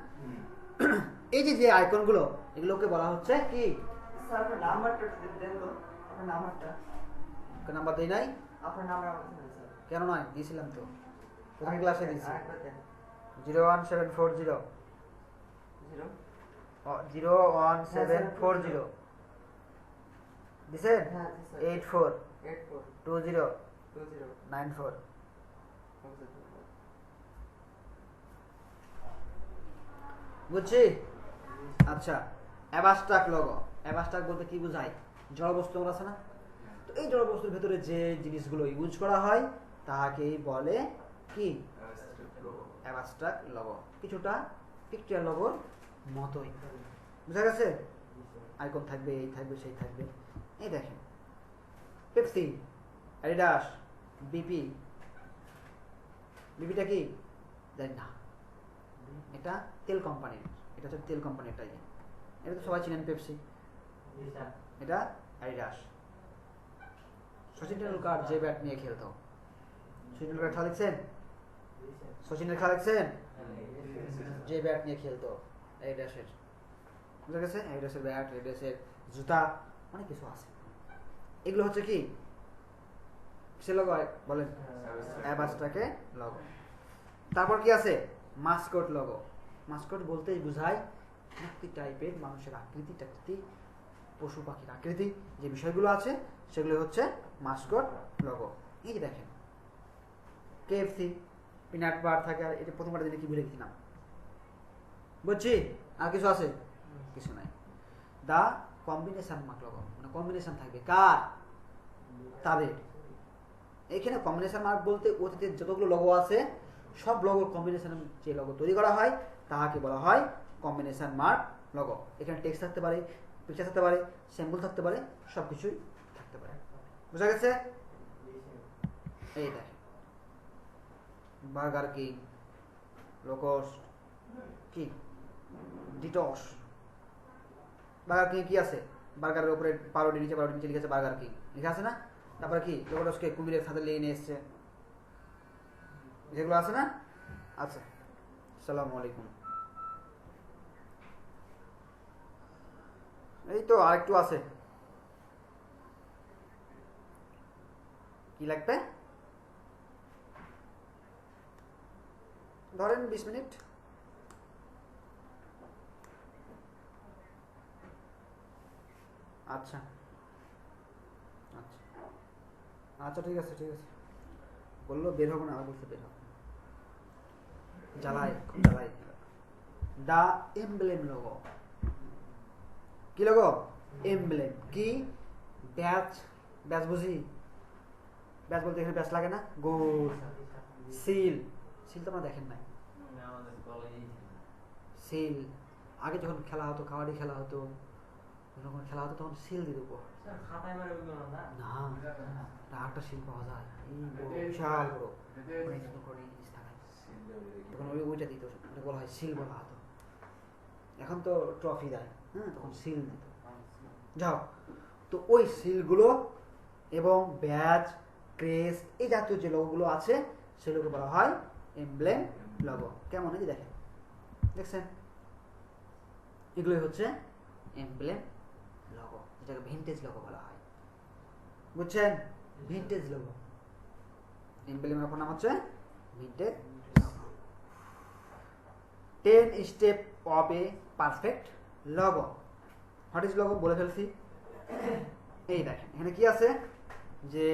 এই যে যে আইকনগুলো, এগুলোকে বলা হচ্ছে কি? স্যার আপনার নাম্বারটা দেন তো, আপনার নাম্বারটা। নাম্বার দেই নাই? আপনার নাম্বার আমাকে দেন স্যার। কেন নয়? দিয়েছিলাম তো, প্রথম ক্লাসে দিয়েছি। আরেকবার দেন। 01740 01740 দিছেন? হ্যাঁ জি স্যার। 84 84 20 20 94। বুঝছি? আচ্ছা, অ্যাবাস্ট্রাক্ট লোগো। অ্যাবাস্ট্রাক্ট বলতে কি বোঝায়? জড়বস্তু আছে না? তো এই জড়বস্তুর ভেতরে যে জিনিসগুলো ইউজ করা হয় তাহাকেই বলে কি? Abstract logo. কিছুটা পিক্টোরিয়াল লোগোর মতোই। বুঝা গেছে? আইকন থাকবে, এই থাকবে, সেই থাকবে। এই দেখেন পেপসি, অ্যাডিডাস, বিপি। বিপিটা কি জানি না, এটা তেল কোম্পানির, এটা হচ্ছে তেল কোম্পানিটাই। এটা তো সবাই চিনেন, পেপসি। এটা অ্যাডিডাস। সচিন টেন্ডুলকার যে ব্যাট নিয়ে খেলতো, সচিন টেন্ডুলকার খেলা দেখছেন? সচিনের খেলা দেখছেন? যে ব্যাট নিয়ে খেলতো, অ্যাডিডাসের। বুঝা গেছে? অ্যাডিডাসের ব্যাট, অ্যাডিডাসের জুতা, অনেক কিছু আছে। এগুলো হচ্ছে কি সে লোগো বলেন, অ্যাবাস্ট্রাক্ট লোগো। তারপর কি আছে? Mascot logo. মাস্কট বলতেই বোঝায় একটি টাইপের মানুষের আকৃতি টাকৃতি, পশু পাখির আকৃতি, যে বিষয়গুলো আছে সেগুলো হচ্ছে মাস্কট লোগো। এই যে দেখেন কেএফসি, পিনাট বার থাকে, আর এটা প্রথমবার দিনে কি ভুলে গেছিলাম। বুঝছি? আর কিছু আছে? কিছু নাই। দা কম্বিনেশন মার্ক লোগো, মানে কম্বিনেশন থাকবে কার? তাদের। এখানে কম্বিনেশন মার্ক বলতে অতীতের যতগুলো লোগো আছে সব লোগোর কম্বিনেশন, যে লোগো তৈরি করা হয় তাহাকে বলা হয় কম্বিনেশন মার্ক লোগো। এখানে টেক্সট থাকতে পারে, পিকচার থাকতে পারে, সিম্বল থাকতে পারে, সবকিছুই থাকতে পারে। বুঝা গেছে? এই দেখেন বার্গার কিং, লোকস কি, ডিটস। বার্গার কিং কি আছে? বার্গারের উপরে পাউরুটি, নিচে পাউরুটি, নিচে লিখে আছে বার্গার কিং, লিখে আছে না? তারপরে কি লোকসকে কুমিরের সাথে নিয়ে এসছে, যেগুলো আছে না? আচ্ছা, আসসালামু আলাইকুম। এই তো আরেকটু আছে। কি লাগবে? ধরেন 20 মিনিট। আচ্ছা আচ্ছা আচ্ছা, ঠিক আছে ঠিক আছে। বললো বের হবো না, আর বলছে বের হবো। জ্বালাই, খুব জ্বালাই। দা এমব্লেম লোগো। কি লোগো? এমব্লেম। কি? ব্যাচ। ব্যাচ বুঝি? ব্যাচ বলতে এখানে ব্যাচ লাগে না? গুড। সিল। সিল তো আপনারা দেখেন নাই। আমাদের কলেজেই সিল আগে যখন খেলা হতো, কাবাডি খেলা হতো, যখন খেলা হতো তখন সিল দিয়ে দেবো। খাতায় মারে ওইগুলো না? না, একটা সিল পাওয়া যায়, এই বড় বিশাল বড়, অনেক যত্ন করে জিনিস থাকে। তখন ওইটা দিত, ওটা বলা হয় সিল বলা হতো। এখন তো ট্রফি দেয়, হ্যাঁ, তখন সিল দিত। যাও, তো ওই সিলগুলো এবং ব্যাজ, ক্রেস্ট, এই জাতীয় যে লোগোগুলো আছে সেগুলোকে বলা হয় এমব্লেম লোগো। কেমন এই যে দেখেন, দেখছেন? এগুলোই হচ্ছে এমব্লেম লোগো, যেটাকে ভিনটেজ লোগো বলা হয়। বুঝছেন? Vintage logo. এমব্লেমের অপর নাম হচ্ছে vintage logo. 10 step of a perfect logo. What is logo বলে ফেলছি। এই দেখেন এখানে কি আছে, যে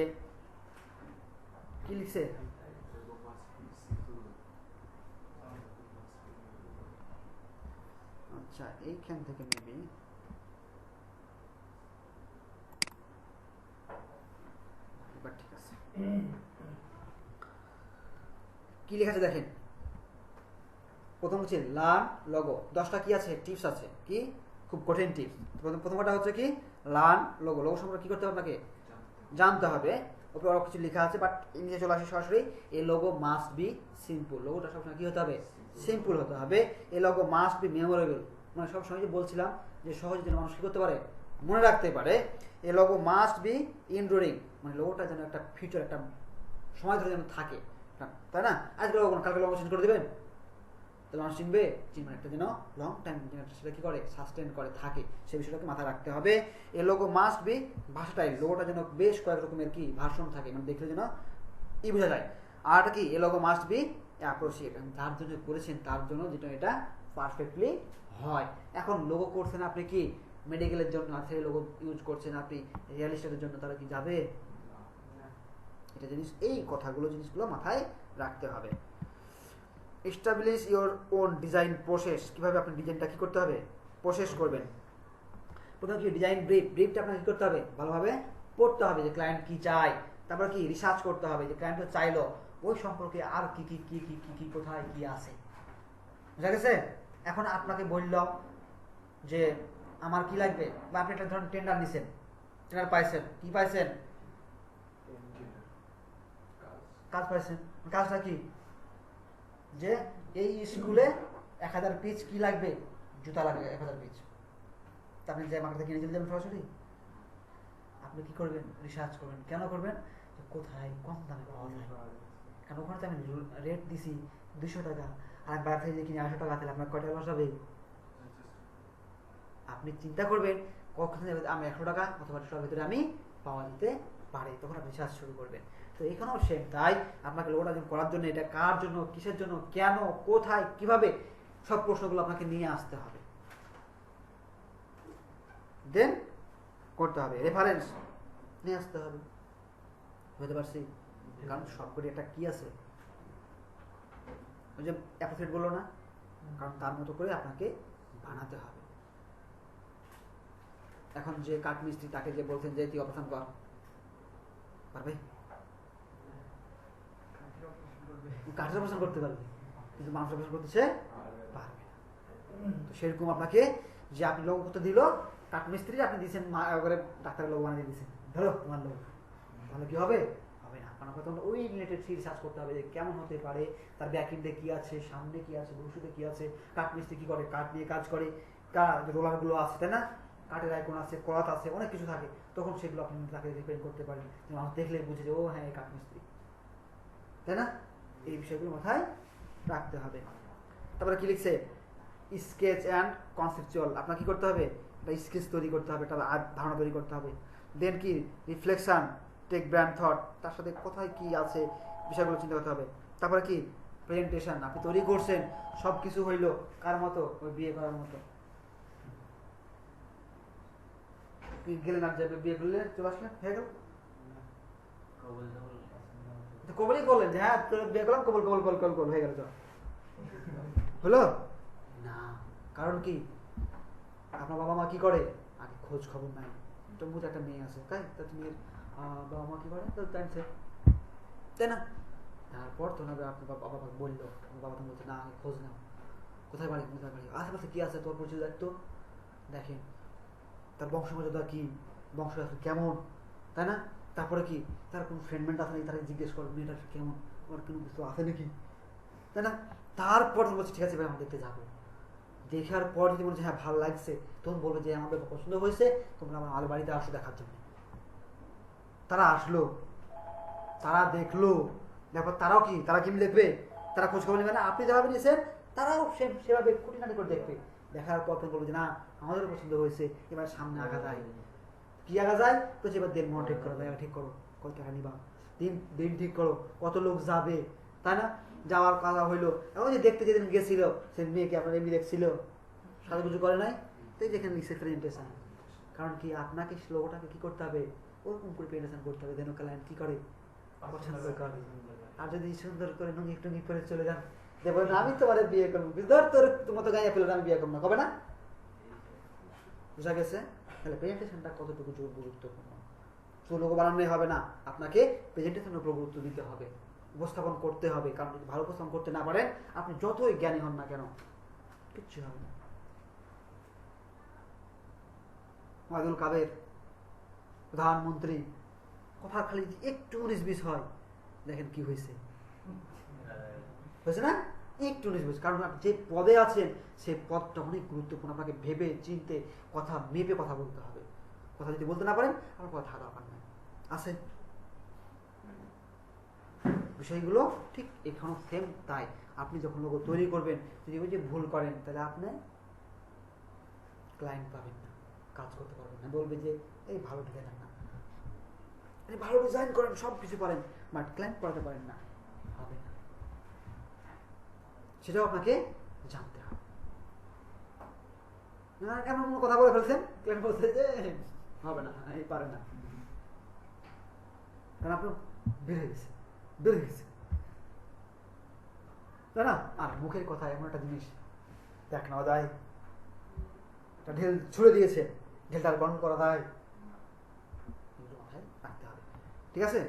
কি লিখছে, আচ্ছা এইখান থেকে নেবি। এবার ঠিক আছে, কি লেখা আছে দেখেন। প্রথম হচ্ছে লার্ন লোগো। 10টা কি আছে? টিপস আছে। কি? খুব কঠিন টিপস। প্রথমটা হচ্ছে কি? Learn logo. লোগো সম্পর্কে কি করতে হবে আপনাকে? জানতে হবে। ওপরে আরো কিছু লেখা আছে, বাট ইংলিশে চলে আসে সরাসরি। এ লোগো মাস্ট বি সিম্পল। লোগোটা সবসময় কি হতে হবে? সিম্পল হতে হবে। এ লোগো মাস্ট বি মেমোরেবল। মানে সবসময় যে বলছিলাম যে সহজে যেন মানুষ কি করতে পারে, মনে রাখতে পারে। এ লোগো মাস্ট বি ইনডোরিং। মানে লোগোটা যেন একটা ফিউচার, একটা সময় ধরে যেন থাকে, তাই না? আজকে লোগো কালকে লোগো চেঞ্জ করে দেবেন, তাহলে মানুষ চিনবে? চিনবে একটা যেন লং টাইম সেটা কি করে, সাস্টেন করে থাকে, সেই বিষয়টাকে মাথায় রাখতে হবে। এ লোগো মাস্ট বি ভার্সেটাইল। লোগোটা যেন বেশ কয়েক রকমের কি ভার্সন থাকে, মানে দেখলে যেন ই বোঝা যায়। আর কি? এ লোগো মাস্ট বি অ্যাপ্রোচিয়েট। যার জন্য করেছেন তার জন্য যেটা এটা পারফেক্টলি হয়। এখন লোগো করছেন আপনি কি মেডিকেলের জন্য, সেই লোগো ইউজ করছেন আপনি রিয়েল এস্টেটের জন্য, তারা কি যাবে? এটা জিনিস, এই কথাগুলো জিনিসগুলো মাথায় রাখতে হবে। Establish your own design process. কিভাবে আপনি ডিজাইনটা কি করতে হবে? প্রসেস করবেন। প্রথমে কি? Design brief. ব্রিফটা আপনাকে কি করতে হবে? ভালোভাবে পড়তে হবে যে ক্লায়েন্ট কি চায়। তারপর কি? রিসার্চ করতে হবে যে ক্লায়েন্ট চাইলো ওই সম্পর্কে আর কি কি কি কি কি কি কোথায় কি আছে। বুঝা গেছে? এখন আপনাকে বললাম যে আমার কি লাগবে, বা আপনি একটা ধরুন টেন্ডার নিছেন, টেন্ডার পাইছেন, কি পাইছেন? কাজ পাইছেন। কাজটা কি? যে এই স্কুলে 1000 পিস কি লাগবে? জুতা লাগবে 1000 পিস। তা আপনি যে মার্কেটে কিনে দিলেন সরাসরি, আপনি কি করবেন? রিসার্চ করবেন। কেন করবেন? যে কোথায় কম দামে পাওয়া যায়। কারণ ওখানে তো আমি রেট দিছি 200 টাকা, আর বাইরে থেকে কিনে 800 টাকা, তাহলে আপনার কয়টা লস হবে? আপনি চিন্তা করবেন কখন আমি 100 টাকা অথবা 200 টাকার ভিতরে আমি পাওয়া যেতে পারে, তখন আপনি রিসার্চ শুরু করবেন। তো এখানেও সেম তাই। আপনাকে লোগোটা করার জন্য এটা কার জন্য, কিসের জন্য, কেন, কোথায়, কিভাবে, সব প্রশ্নগুলো আপনাকে নিয়ে আসতে হবে, দেন করতে হবে। রেফারেন্স নিয়ে আসতে হবে। বুঝতে পারছি? কারণ সবগুলি একটা কি আছে, ওই যে অ্যাপ্রোপ্রিয়েট বললো না, কারণ তার মতো করে আপনাকে বানাতে হবে। এখন যে কাঠ মিস্ত্রি, তাকে যে বলছেন যে তুই অপারেশন কর, পারবে? কাঠের অপারেশন করতে পারবে, কিন্তু মানুষ অপারেশন করতে সে পারবে না। তো সেরকম আপনাকে যে আপনি লোগো করতে দিল কাঠ মিস্ত্রি, আপনি দিয়েছেন ডাক্তারের লোগো বানিয়ে দিয়েছেন, ধরো তোমার লোগো, তাহলে কি হবে? হবে না। কারণ তখন ওই রিলেটেড রিসার্চ করতে হবে যে কেমন হতে পারে, তার ব্যাকএন্ডে কি আছে, সামনে কি আছে, ভবিষ্যতে কি আছে, কাঠ মিস্ত্রি কি করে, কাঠ নিয়ে কাজ করে, রোলারগুলো আছে, তাই না? কাঠের আইকন আছে, করাত আছে, অনেক কিছু থাকে। তখন সেগুলো আপনি তাকে রিপ্রেজেন্ট করতে পারেন, মানুষ দেখলে বুঝে যে ও হ্যাঁ কাঠ মিস্ত্রি, তাই না? এই বিষয়গুলো মাথায় রাখতে হবে। তারপরে কি লিখছে, স্কেচ অ্যান্ড কনসেপচুয়াল। আপনার কি করতে হবে, একটা স্কেচ তৈরি করতে হবে, একটা ধারণা তৈরি করতে হবে। দেন কি রিফ্লেকশন, টেক ব্র্যান্ড থট, তার সাথে কোথায় কি আছে বিষয়গুলো চিন্তা করতে হবে। তারপরে কি প্রেজেন্টেশন, আপনি তৈরি করছেন, সব কিছু হইলো কার মতো, ওই বিয়ে করার মতো। গেলেন আর যাবে বিয়ে করলে চলে আসলেন, হয়ে গেল। কবলই বললেন যে হ্যাঁ তোর বিয়ে করলাম, কবল কবল কবল কবল হয়ে গেল, হলো না। কারণ কি, আপনার বাবা মা কি করে, আগে খোঁজ খবর নাই। তোমার একটা মেয়ে আছে, তাই তার মেয়ের বাবা মা কি করে, তাই না? তারপর তো আপনার বাবা বললো, বাবা তুমি বলছে না আগে খোঁজ নাও, কোথায় বাড়ি কোথায় বাড়ি, আশেপাশে কি আছে তোর পরিচয় দায়িত্ব দেখেন, তার বংশমর্যাদা কি, বংশ কেমন, তাই না? তারপরে কি তার কোনো ফ্রেন্ডমেন্ট আছে নাকি, তাকে জিজ্ঞেস করো মেয়েটা কেমন, তোমার কোনো কিছু আছে নাকি, তাই না? তারপর বলছে ঠিক আছে ভাই আমরা দেখতে যাবো। দেখার পর যদি বলছে হ্যাঁ ভালো লাগছে, তখন বলবে যে আমাদের পছন্দ হয়েছে, তোমরা আমার বাড়িতে আসো দেখার জন্য। তারা আসলো, তারা দেখলো, তারপর তারাও কি, তারা কি দেখবে, তারা খোঁজ খবর নেবে না, আপনি যেভাবে নিয়েছেন তারাও সেভাবে খুঁটিনাটি করে দেখবে। দেখার পর তো বলবে যে না আমাদেরও পছন্দ হয়েছে, এবার সামনে আগা যায়। কি আগা যায় তো এবার দিন মন ঠিক করো, জায়গা ঠিক করো, কত টাকা নিবা, দিন ঠিক করো, কত লোক যাবে, তাই না? যাওয়ার কথা হইলো, এখন যে দেখতে যেদিন গেছিল সে মেয়েকে আপনার এমনি দেখছিল, সাথে কিছু করে নাই, তো যেখানে লিখছে প্রেজেন্টেশন। কারণ কি আপনাকে লোকটাকে কি করতে হবে, ওরকম করে প্রেজেন্টেশন করতে হবে যেন ক্লায়েন্ট কি করে, পছন্দ করে। আর যদি সুন্দর করে নুঙ্গি টুঙ্গি করে চলে যান, বলেন আমি তোমার বিয়ে করবো, ধর তোর মতো গায়ে ফেলে আমি বিয়ে করবো না, হবে না? বুঝা গেছে? তাহলে প্রেজেন্টেশনটা কতটুকু গুরুত্বপূর্ণ। শুধু লোগো বানানোই হবে না, আপনাকে প্রেজেন্টেশনের উপর গুরুত্ব দিতে হবে, উপস্থাপন করতে হবে। কারণ যদি ভালো উপস্থাপন করতে না পারেন, আপনি যতই জ্ঞানী হন না কেন কিচ্ছু হবে না। ওয়াদুল কাদের প্রধানমন্ত্রী, কথা খালি একটু 19-20 হয়, দেখেন কি হয়েছে, হয়েছে না? একটু 19-20। কারণ আপনি যে পদে আছেন সেই পদটা অনেক গুরুত্বপূর্ণ, আপনাকে ভেবে চিনতে কথা মেপে কথা বলতে হবে। কথা যদি বলতে না পারেন আমার কথা দরকার নেই আছে। বিষয়গুলো ঠিক এখানেও সেম তাই। আপনি যখন লোগো তৈরি করবেন, যদি ওই যে ভুল করেন তাহলে আপনি ক্লায়েন্ট পাবেন না, কাজ করতে পারবেন না, বলবে যে এই ভালো ডিজাইনার না, ভালো ডিজাইন করেন, সব কিছু পারেন, বাট ক্লায়েন্ট পড়াতে পারেন না, হবে না। সেটাও আপনাকে জানতে হবে। এমন কথা বলে ফেলছেন, ক্লায়েন্ট বলছে যে হবে না, এই পারে না, কারণ আপনার বেড়ে গেছে, তাই না? আর মুখের কথা এমন একটা জিনিস, দেখ নেওয়া যায়, একটা ঢেল ছুড়ে দিয়েছে, ঢেলটা গরম করা যায়, এগুলো মাথায় রাখতে হবে। ঠিক আছে?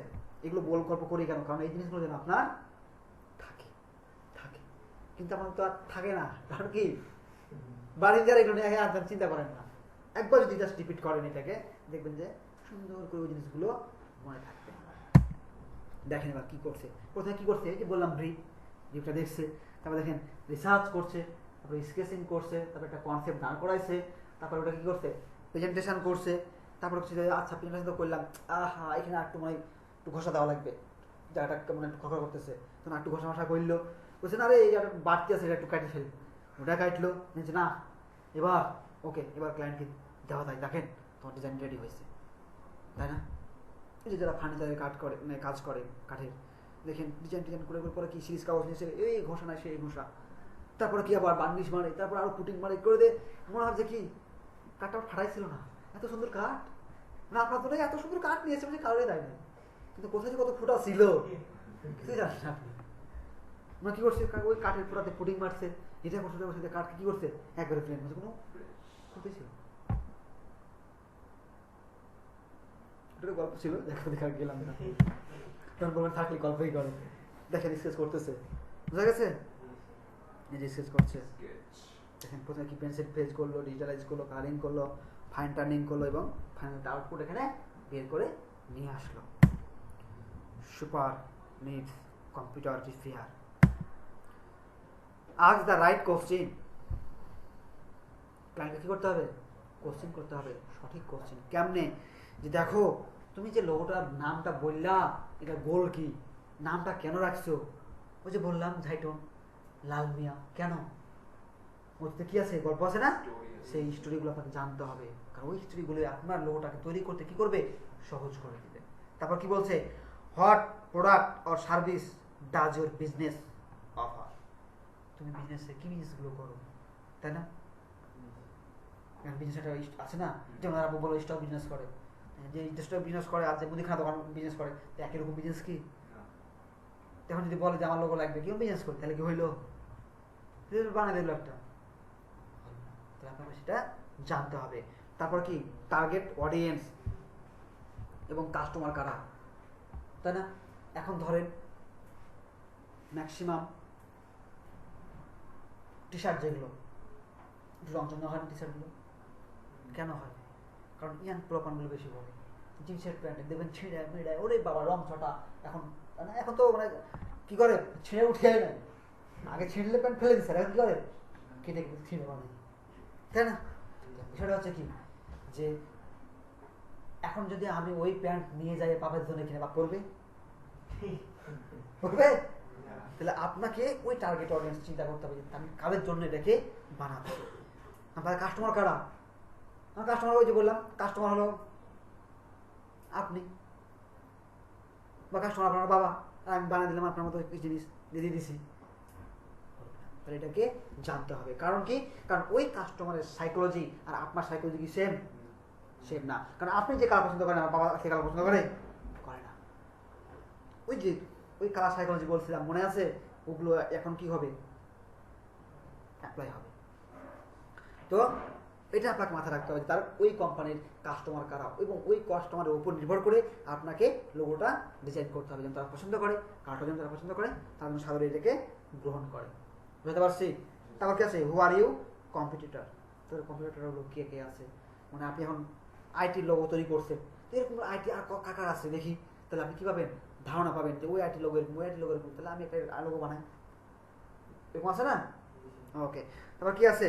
এগুলো গল্প করি কেন, কারণ এই জিনিসগুলো যেন আপনার থাকে, কিন্তু আমার তো আর থাকে না। কারণ কি বাড়ির যারা এগুলো নিয়ে আর চিন্তা করেন না, একবার যদি জাস্ট রিপিট করেন এটাকে, দেখবেন যে সুন্দর করে ওই জিনিসগুলো মনে থাকবে। দেখেন এবার কি করছে, প্রথমে কি করছে, এই যে বললাম ব্রিফটা দেখছে, তারপর দেখেন রিসার্চ করছে, তারপরে স্কেচিং করছে, তারপর একটা কনসেপ্ট দাঁড় করাইছে, তারপর ওটা কি করছে, প্রেজেন্টেশন করছে, তারপর হচ্ছে আচ্ছা প্রেজেন্টেশন তো করলাম, এখানে একটু মানে একটু ঘষা দেওয়া লাগবে, জায়গাটা মানে একটু খড়খড় করতেছে, তখন একটু ঘষা মশা করলো, বলছে না রে এই বাড়তি আছে এটা একটু কাটে ফেলি, ওটা কাটলো, বলছে না এবার ওকে, এবার ক্লায়েন্টকে দেওয়া যায়, দেখেন তোমার ডিজাইন রেডি হয়েছে, তাই না? এই যে যারা ফার্নিচারের কাজ করে কাঠের, দেখেন ডিজাইন করে কি সিরিজ কাগজ নিয়েছে, এই ঘষা নাই সেই ঘষা, তারপরে কি আবার বার্নিশ মারে, তারপর আরো পুটিং মারে করে দে, মনে হয় যে কি কাঠটা ফাটাইছিল না, এত সুন্দর কাঠ, মানে আপনার তো এত সুন্দর কাঠ নিয়েছে মানে কারোরই দেয় না, কিন্তু কোথায় যে কত ফুটা ছিল কিছুই জানেন না আপনি। মানে কি করছে, ওই কাঠের পুরাতে পুটিং মারছে, এটা করছে কাঠকে কি করছে একবারে প্লেন, কোনো ক্ষতি ছিল। গল্প ছিল, দেখা গেলাম না, তখন বলবেন থাকলে গল্পই করে। দেখেন স্কেচ করতেছে, বুঝা গেছে? এই যে স্কেচ করছে, দেখেন প্রথমে কি পেন্সিল ফেজ করলো, ডিজিটালাইজ করলো, কালারিং করলো, ফাইন টার্নিং করলো, এবং ফাইনাল আউটপুট এখানে বের করে নিয়ে আসলো। Super needs computer fair. আজ দ্য রাইট কোশ্চিন, ক্লায়েন্টকে কি করতে হবে, কোশ্চিন করতে হবে, সঠিক কোশ্চিন। কেমনে, যে দেখো তুমি যে লোগোটার নামটা বললা, এটা গোল কি, নামটা কেন রাখছো, ওই যে বললাম ঝাইটন লাল মিয়া, কেন ওতে কি আছে, গল্প আছে না, সেই স্টোরিগুলো আপনাকে জানতে হবে, কারণ ওই স্টোরিগুলো আপনার লোগোটাকে তৈরি করতে কি করবে, সহজ করে দিবে। তারপর কি বলছে, what product or service does your business offer, তুমি বিজনেসে কি বিজনেসগুলো করো, তাই না? বিজনেস একটা আছে না, যেমন আপনি বলো স্টক বিজনেস করে, যে স্টক বিজনেস করে আর যে মুদিখানা দোকান বিজনেস করে, তো একই রকম বিজনেস কি? তখন যদি বলে যে আমার লোগো লাগবে, কেউ বিজনেস করি, তাহলে কি হইলো, বানিয়ে দিল একটা, তাহলে আপনাকে সেটা জানতে হবে। তারপর কি, টার্গেট অডিয়েন্স এবং কাস্টমার কারা, তাই না? এখন ধরেন ম্যাক্সিমাম টি শার্ট যেগুলো রংচন্দ্র হয় না, টি শার্টগুলো কেন হয়, কারণ ইয়াং প্রপানগুলো বেশি পড়ে, জিন্সের প্যান্ট দেখবেন ছিঁড়ে মিড়ে, ওরে বাবা রং ছটা, এখন এখন তো মানে কি করে, ছিঁড়ে উঠে না, আগে ছিঁড়লে প্যান্ট ফেলে দিচ্ছে, এখন কি করে কেটে ছিঁড়ে বানায়, তাই না? বিষয়টা হচ্ছে কি, যে এখন যদি আমি ওই প্যান্ট নিয়ে যাই বাপের জন্য কিনে, বাপ করবে করবে? তাহলে আপনাকে ওই টার্গেট অডিয়েন্স চিন্তা করতে হবে, আমি কাদের জন্য এটাকে বানাবো। আপনার কাস্টমার কারা, আমার কাস্টমার ওই যে বললাম, কাস্টমার হলো আপনি, বা কাস্টমার আপনার বাবা, আর আমি বানিয়ে দিলাম আপনার মতো জিনিস দিয়ে দিছি, তাহলে এটাকে জানতে হবে। কারণ কি, কারণ ওই কাস্টমারের সাইকোলজি আর আপনার সাইকোলজি কি সেম? সেম না। কারণ আপনি যে কালার পছন্দ করেন, আমার বাবা সে কালার পছন্দ করে না। ওই যে ওই কালার সাইকোলজি বলছিলাম, মনে আছে? ওগুলো এখন কি হবে, অ্যাপ্লাই হবে। তো এটা আপনাকে মাথায় রাখতে হবে, তার ওই কোম্পানির কাস্টমার কারা, এবং ওই কাস্টমারের উপর নির্ভর করে আপনাকে লোগোটা ডিজাইন করতে হবে, যেন তারা পছন্দ করে, কালারটা যেন তারা পছন্দ করে, তার জন্য সাধারণ এটাকে গ্রহণ করে। বুঝতে পারছি? তারপর কি আছে, হু আর ইউ কম্পিটিটর, তোর কম্পিটিটর হলো কে কে আছে, মানে আপনি এখন আইটির লোগো তৈরি করছেন, তো এরকম আইটি আর কাকার আছে দেখি, তাহলে আপনি কি পাবেন, ধারণা পাবেন যে ওই আইটি লোগো এরকম, ওই আইটি লোগো এরকম, তাহলে আমি একটা লোগো বানাই, এরকম আছে না? ওকে। তারপর কি আছে,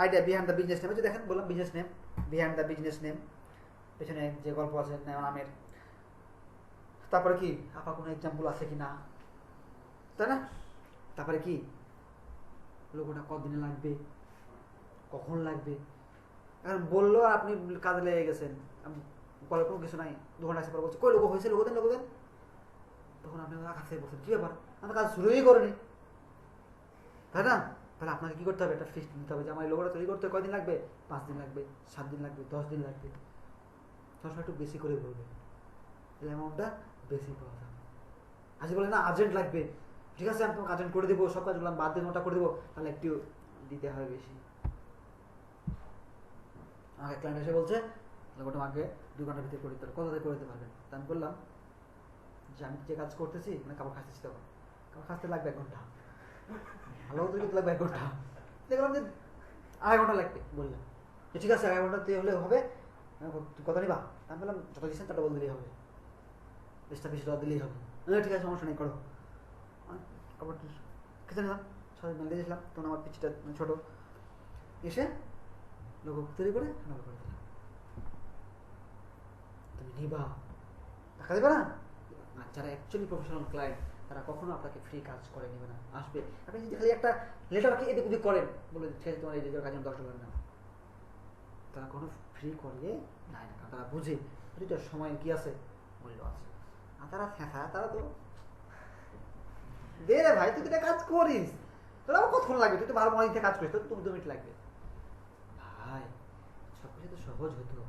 idea behind the business name, যে দেখেন বললাম business name, behind the business name, পেছনে যে গল্প আছে নামের। তারপরে কি, আপনার কোনো এক্সাম্পল আছে কি না, তাই না? তারপরে কি, লোগোটা কতদিনে লাগবে, কখন লাগবে, এখন বললো আপনি কাজে লেগে গেছেন, বলার কোনো কিছু নাই, 2 ঘন্টা আসে পরে বলছে কই লোগো হয়েছে, লোগো দেন, লোগো দেন, তখন আপনি কাছে বলছেন কি ব্যাপার, আমার কাজ শুরুই করেনি, তাই না? তাহলে আপনাকে কি করতে হবে, একটা ফিক্সড নিতে হবে যে আমার এই লোগোটা তৈরি করতে কয়দিন লাগবে, 5 দিন লাগবে, 7 দিন লাগবে, 10 দিন লাগবে, সবসময় একটু বেশি করে বলবে, তাহলে অ্যামাউন্টটা বেশি পাওয়া যাবে। আজকে বলে না আর্জেন্ট লাগবে, ঠিক আছে আমি তোমাকে আর্জেন্ট করে দেবো, সব কাজ বললাম বাদ দিয়ে ওটা করে দেবো, তাহলে একটু দিতে হয় বেশি। আমাকে ক্লায়েন্ট এসে বলছে লোগোটা আমাকে 2 ঘন্টার ভিতরে করে দিতে হবে, কতটাই করে দিতে পারবেন? তা আমি বললাম যে আমি যে কাজ করতেছি, মানে কাপড় খাচ্ছি, তখন কাপড় খাচ্তে লাগবে 1 ঘন্টা, ভালো তৈরি করতে লাগবে 1 ঘন্টা, দেখলাম যে 2.5 ঘন্টা লাগবে, বললাম যে ঠিক আছে 2.5 ঘন্টাতে হলে হবে, তুই কত নিবা? আমি বললাম যত দিচ্ছেন তত বল দিলেই হবে, $20 দিলেই হবে, ঠিক আছে সমস্যা নেই করো। কাপড় খেতে নিলাম, 6 দিন দিয়েছিলাম, তখন আমার পিচিটা ছোটো, এসে লোগো তৈরি করে নকল করে দিলাম। তুমি নিবা, টাকা দেবে না? আর যারা অ্যাকচুয়ালি প্রফেশনাল ক্লায়েন্ট, তারা কখনো আপনাকে ফ্রি কাজ করে নেবে না, আসবে, আপনি যদি খালি একটা লেটারকে এদিক ওদিক করেন, বলে ঠিক আছে তোমার এই লেটার কাজ $10 না, তারা কোনো ফ্রি করিয়ে নেয় না, কারণ তারা বুঝে দুইটার সময় কি আছে, মূল্য আছে। আর তারা তারা তো দে রে ভাই, তুই এটা কাজ করিস, তোর আমার কতক্ষণ লাগবে, তুই তো 12 মিনিটে কাজ করিস, তোর 2 মিনিট লাগবে ভাই, সবকিছু তো সহজ হতো,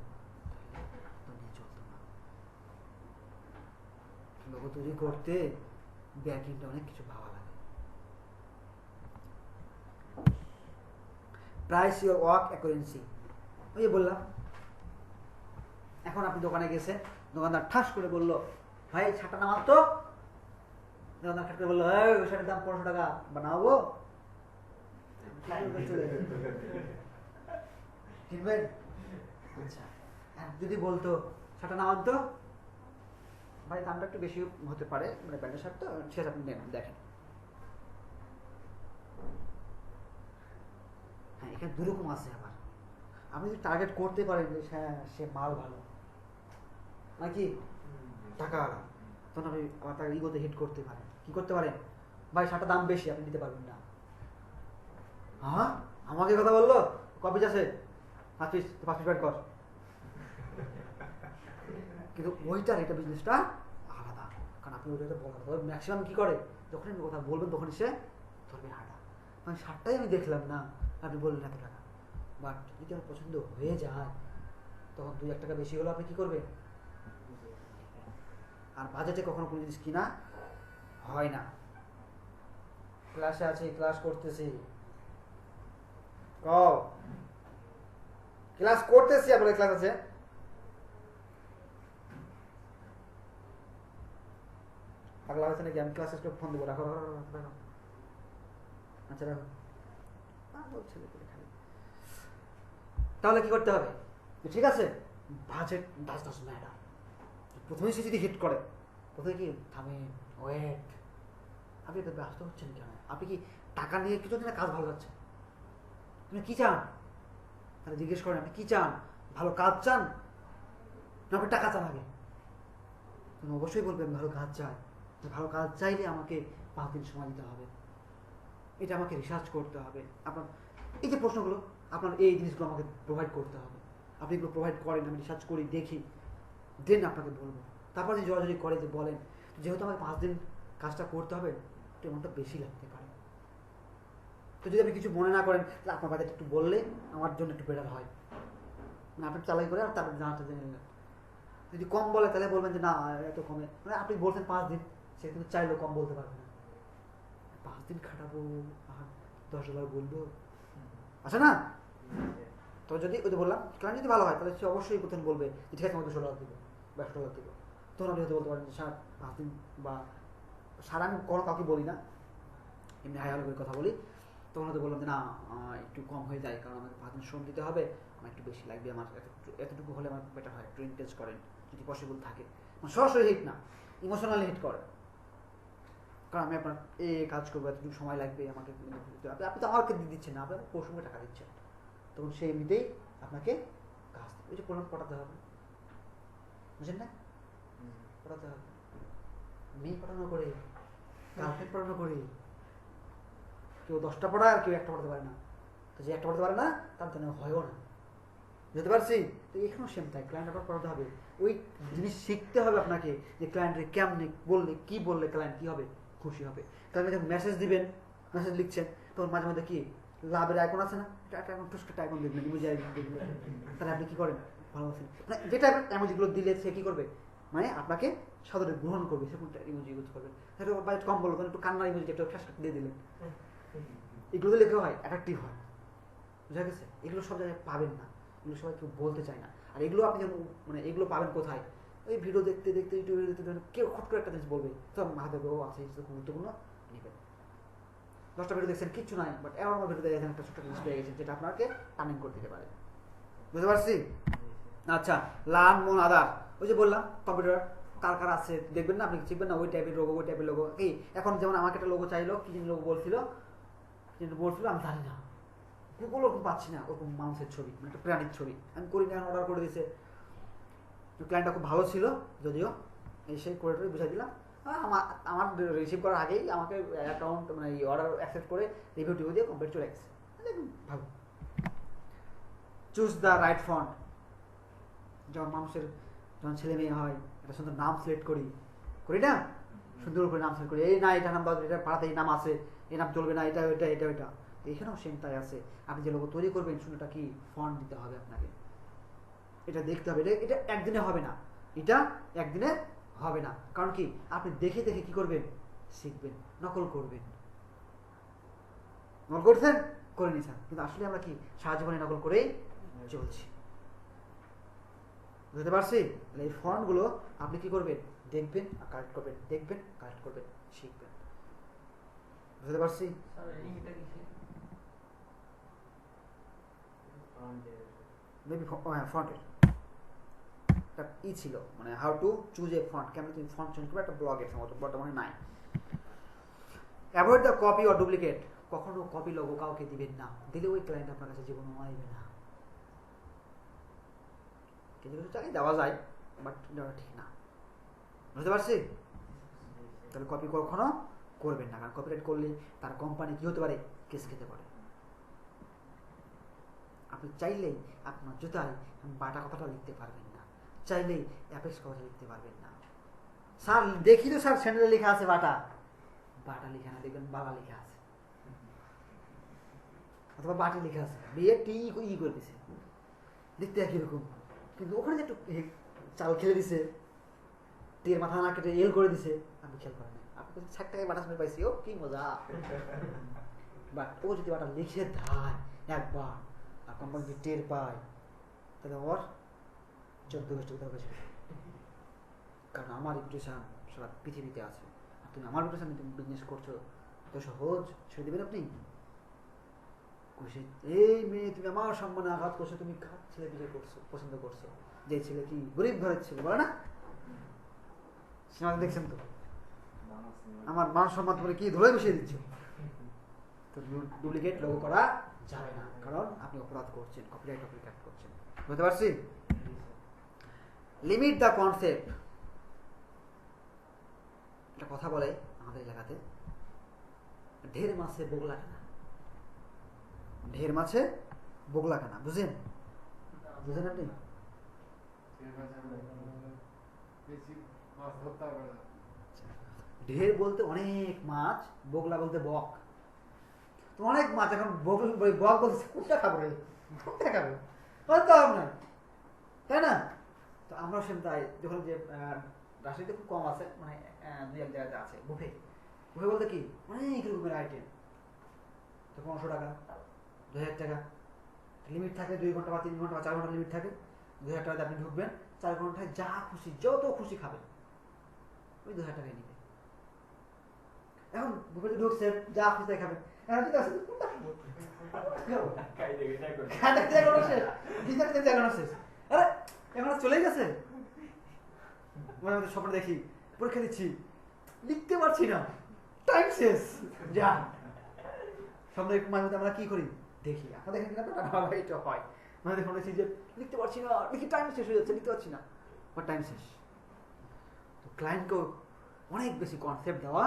নিয়ে চলতো না। লোগো তৈরি করতে ব্যাকিংটা অনেক কিছু ভাবা লাগে। প্রাইস ইউর ওয়ার্ক অ্যাকুরেন্সি, ওই যে বললাম, এখন আপনি দোকানে গেছেন, দোকানদার ঠাস করে বললো ভাই শার্টটা নামাও তো, দোকানদার ঠাস করে বললো ওই শার্টের দাম $15 বানাবো, কিনবেন? আচ্ছা, যদি বলতো শার্টটা নামান তো, ভাই দামটা একটু বেশি হতে পারে, মানে প্যান্টের শার্ট তো, ঠিক আছে আপনি নেন, দেখেন। হ্যাঁ, এখানে 2 রকম আছে আবার, আপনি যদি টার্গেট করতে পারেন যে হ্যাঁ সে মাল ভালো নাকি টাকা, তখন আপনি আবার তার ইগোতে হিট করতে পারেন। কি করতে পারেন, ভাই শার্টটার দাম বেশি, আপনি দিতে পারবেন না, হ্যাঁ আমাকে কথা বললো, কপি আছে 5 পিস প্যাড কর। কিন্তু ওইটার এটা বিজনেসটা আলাদা, কারণ আপনি ওইটা বলার কথা ম্যাক্সিমাম কি করে, যখন আপনি কথা বলবেন তখনই সে ধরবে হাঁটা। মানে শার্টটাই আমি দেখলাম না, আপনি বললেন এত টাকা, বাট যদি আমার পছন্দ হয়ে যায় তখন 2-1 টাকা বেশি হলো আপনি কি করবেন। আর বাজেটে কখনো কোনো জিনিস কিনা হয় না। ক্লাসে আছে, ক্লাস করতেছি, ক্লাস করতেছি, আপনার ক্লাস আছে, পাগলা হয়েছে নাকি? আমি ক্লাস শেষ করে ফোন দেবো, রাখো রাখো রাখো। আচ্ছা রাখো। তাহলে কি করতে হবে? ঠিক আছে, বাজেট ডাজ নট ম্যাটার। প্রথমে সে যদি হিট করে, প্রথমে কি থামেন, ওয়েট, আপনি এত ব্যস্ত হচ্ছেন কেন? আপনি কি টাকা নিয়ে কিছু না, কাজ ভালো যাচ্ছে, আপনি কি চান? তাহলে জিজ্ঞেস করেন আপনি কি চান, ভালো কাজ চান না আপনি টাকা চান? আগে তুমি অবশ্যই বলবেন ভালো কাজ চাই। ভালো কাজ চাইলে আমাকে 5 দিন সময় দিতে হবে, এটা আমাকে রিসার্চ করতে হবে। আপনার এই যে প্রশ্নগুলো, আপনার এই জিনিসগুলো আমাকে প্রোভাইড করতে হবে। আপনি এগুলো প্রোভাইড করেন, আমি রিসার্চ করি, দেখি, দেন আপনাকে বলবো। তারপর যদি জোরাজোরি করে যে বলেন, যেহেতু আমাকে 5 দিন কাজটা করতে হবে, একটু এমনটা বেশি লাগতে পারে। তো যদি আপনি কিছু মনে না করেন, তাহলে আপনার বাড়িতে একটু বললে আমার জন্য একটু বেটার হয়। মানে আপনি চালাই করে আর তারপর জানাটা জেনে নিলেন। যদি কম বলে তাহলে বলবেন যে না এত কমে, মানে আপনি বলছেন 5 দিন, সে কিন্তু চাইলেও কম বলতে পারবে না। 5 দিন খাটাবো আর $10 বলবো, আচ্ছা না? তো যদি ওই যে বললাম ক্লায়েন্ট যদি ভালো হয়, তাহলে সে অবশ্যই প্রথম বলবে যে ঠিক আছে আমাকে $200 দিব বা $100 দিব। তখন আপনি হয়তো বলতে পারেন যে 5 দিন বা সারা, আমি কোনো কাউকে বলি না, এমনি হাই করে কথা বলি। তখন হয়তো বললাম যে না একটু কম হয়ে যায়, কারণ আমাকে 5 দিন শ্রম দিতে হবে, আমার একটু বেশি লাগবে, আমার এতটুকু হলে আমার বেটার হয়, একটু ইনক্রিজ করেন যদি পসিবল থাকে। মানে সরাসরি হিট না, ইমোশনালি হিট করেন, কারণ আমি আপনার কাজ করবো, এতটুকু সময় লাগবে আমাকে, আপনি তো আমাকে দিয়ে দিচ্ছেন না, আপনার পরশুমে টাকা দিচ্ছেন, তখন সেই এমনিতেই আপনাকে কাজ দেবে। ওই যে প্রণাম পটাতে হবে, বুঝলেন না? পটাতে হবে, মেয়ে পটানো করে, গার্লফ্রেন্ড পটানো করে, কেউ 10টা পড়ায় আর কেউ 1টা পড়াতে পারে না। তো যে 1টা পড়াতে পারে না তার জন্য হয়ও না, বুঝতে পারছি? তো এখানেও সেম তাই, ক্লায়েন্ট আপনার পড়াতে হবে, ওই জিনিস শিখতে হবে আপনাকে যে ক্লায়েন্টকে কেমনে বললে, কি বললে ক্লায়েন্ট কি হবে, খুশি হবে। তাহলে যখন মেসেজ দিবেন, মেসেজ লিখছেন, তখন মাঝে মাঝে কি লাভের আইকন আছে না, এখন টুসটা আইকন দেখবেন, ইমোজি আইকন দেখবেন, তাহলে আপনি কি করেন, ভালো আছেন, মানে যেটা ইমোজিগুলো দিলে সে কি করবে, মানে আপনাকে সাদরে গ্রহণ করবে, সে কোনটা ইমোজি ইউজ করবে। সেটা বাজেট কম বললো, তখন একটু কান্নার ইমোজি একটা ফ্যাশ দিয়ে দিলেন, এগুলো লেখা হয় অ্যাট্রাকটিভ হয়, বুঝা গেছে? এগুলো সব জায়গায় পাবেন না, এগুলো সবাই কেউ বলতে চায় না। আর এগুলো আপনি যেমন মানে এগুলো পাবেন কোথায়, ওই ভিডিও দেখতে দেখতে, ইউটিউবে দেখতে দেখতে কেউ হট করে একটা জিনিস বলবে, তো মাথা দেবে ও আছে, এটা গুরুত্বপূর্ণ, নেবেন। 10টা ভিডিও দেখছেন কিচ্ছু নাই, বাট এমন ভিডিও দেখেছেন একটা ছোট্ট জিনিস পেয়ে গেছেন যেটা আপনাকে টার্নিং করে দিতে পারে, বুঝতে পারছি? আচ্ছা, লার্ন মোর আদার, ওই যে বললাম কম্পিউটার কার কার আছে দেখবেন না, আপনি শিখবেন না, ওই টাইপের লোগো, ওই টাইপের লোগো। কি এখন যেমন আমাকে একটা লোগো চাইলো, কি লোগো বলছিল, কিন্তু বলছিল আমি জানি না, গুগল ওরকম পাচ্ছি না, ওরকম মানুষের ছবি, মানে একটা প্রাণীর ছবি, আমি করি না, অর্ডার করে দিয়েছে। ক্লায়েন্টটা খুব ভালো ছিল যদিও, এসে করে বুঝাই দিলাম। আমার রিসিভ করার আগেই আমাকে অ্যাকাউন্ট মানে অর্ডার অ্যাকসেপ্ট করে রিভিউ টিভিউ দিয়ে কমপ্লিট চলে গেছে, ভালো। চুজ দ্য রাইট ফন্ট, যখন মানুষের যখন ছেলে মেয়ে হয় একটা সুন্দর নাম সিলেক্ট করি না, সুন্দর করে নাম সিলেক্ট করি, এই না এটা নাম বাদ, এটা পাড়াতে এই নাম আছে, এই নাম চলবে না, এটা এটা এটা এটা। এখানেও সেম তাই আছে, আপনি যে লোগো তৈরি করবেন সুন্দরটা কি ফন্ট দিতে হবে আপনাকে, এটা দেখতে হবে, এটা একদিনে হবে না, এটা একদিনে হবে না। কারণ কি আপনি দেখে দেখে কি করবেন, শিখবেন, নকল করবেন। নকল করছেন, করে নিছেন, কিন্তু আসলে আমরা কি সারা জীবনে নকল করেই চলছি, বুঝতে পারছি? এই ফন্টগুলো আপনি কি করবেন, দেখবেন আর কারেক্ট করবেন, দেখবেন কারেক্ট করবেন, শিখবেন, বুঝতে পারছি? মেবি ফন্টের একটা ছিল, মানে how to choose a font, কেমন তুমি ফন্ট চেঞ্জ করবে, একটা ব্লগের মতো, বর্তমানে নাই। Avoid the copy or duplicate, কখনো কপি লোগো কাউকে দিবেন না, দিলে ওই ক্লায়েন্ট আপনার কাছে জীবনে আসবে না। কিছু কিছু জায়গায় দেওয়া যায়, বাট দেওয়া ঠিক না, বুঝতে পারছি? তাহলে কপি কখনো করবেন না, কারণ কপিরাইট করলে তার কোম্পানি কি হতে পারে, কেস খেতে পারে। আপনি চাইলেই আপনার জুতায় বাটা কথাটা লিখতে পারবেন না, চাইলেই অ্যাপেক্স কথাটা লিখতে পারবেন না। স্যার দেখি তো স্যার স্যান্ডেলে লেখা আছে বাটা, বাটা লেখা না, দেখবেন বালা লেখা আছে, অথবা বাটি লেখা আছে, বিয়ে টি ই করে দিছে, দেখতে একই রকম, কিন্তু ওখানে যে একটু চাল খেলে দিছে, টির মাথা না কেটে এল করে দিছে, আপনি খেয়াল করেন না। আপনি 60 টাকায় বাটা শুনে পাইছি, ও কি মজা। বাট ও যদি বাটা লিখে দেয় একবার আর কোম্পানি যদি টের পায়, তাহলে ওর 14 গোষ্ঠী কোথাও গেছে। কারণ আমার রিপুটেশন সারা পৃথিবীতে আছে, আর তুমি আমার রিপুটেশন তুমি বিজনেস করছো, তো সহজ ছেড়ে দেবেন আপনি? এই মেয়ে তুমি আমার সম্মানে আঘাত করছো, তুমি কার ছেলে বিয়ে করছো, পছন্দ করছো, যে ছেলে কি গরিব ঘরের ছেলে, বলে না? সিনেমা দেখছেন তো, আমার মান সম্মান করে কি ধরে বসিয়ে দিচ্ছে। তো ডুপ্লিকেট লোগো করা যাবে না, কারণ আপনি অপরাধ করছেন, কপিরাইট অ্যাক্ট করছেন। বুঝতে পারছি? Limit the concept. একটা কথা বলে আমাদের এলাকাতে, ঢের মাছে বগলা খানা, ঢের মাছে বগলা খানা, বুঝেন? বুঝেন আপনি? ঢের বলতে অনেক মাছ, বগলা বলতে বক। তো অনেক মাছ, এখন বক বলছে কোনটা খাবো রে, কোনটা খাবো, হয়তো আপনার, তাই না? তো আমরা সেম তাই, যখন যে রাশিতে খুব কম আছে, মানে 2-1 জায়গাতে আছে বুফে। বুফে বলতে কি অনেক রকমের আইটেম, তো 500 টাকা, 2000 টাকা লিমিট থাকে, 2 ঘন্টা বা 3 ঘন্টা বা 4 ঘন্টা লিমিট থাকে। 2000 টাকাতে আপনি ঢুকবেন, 4 ঘন্টায় যা খুশি যত খুশি খাবেন, ওই 2000 টাকায় নিবে। এখন বুফেতে ঢুকছে, যা খুশি তাই খাবেন, এখন ঠিক আছে কোনটা খাবো, আরে এখন চলে গেছে। স্বপ্ন দেখি, পরীক্ষা দিচ্ছি, লিখতে পারছি না, টাইম শেষ, যা স্বপ্নের মাঝে আমরা কি করি দেখি, আপনাদের এখানে এটা হয়, মানে দেখুন দেখছি যে লিখতে পারছি না, লিখি টাইম শেষ হয়ে যাচ্ছে, লিখতে পারছি না, বা টাইম শেষ। তো ক্লায়েন্টকেও অনেক বেশি কনসেপ্ট দেওয়া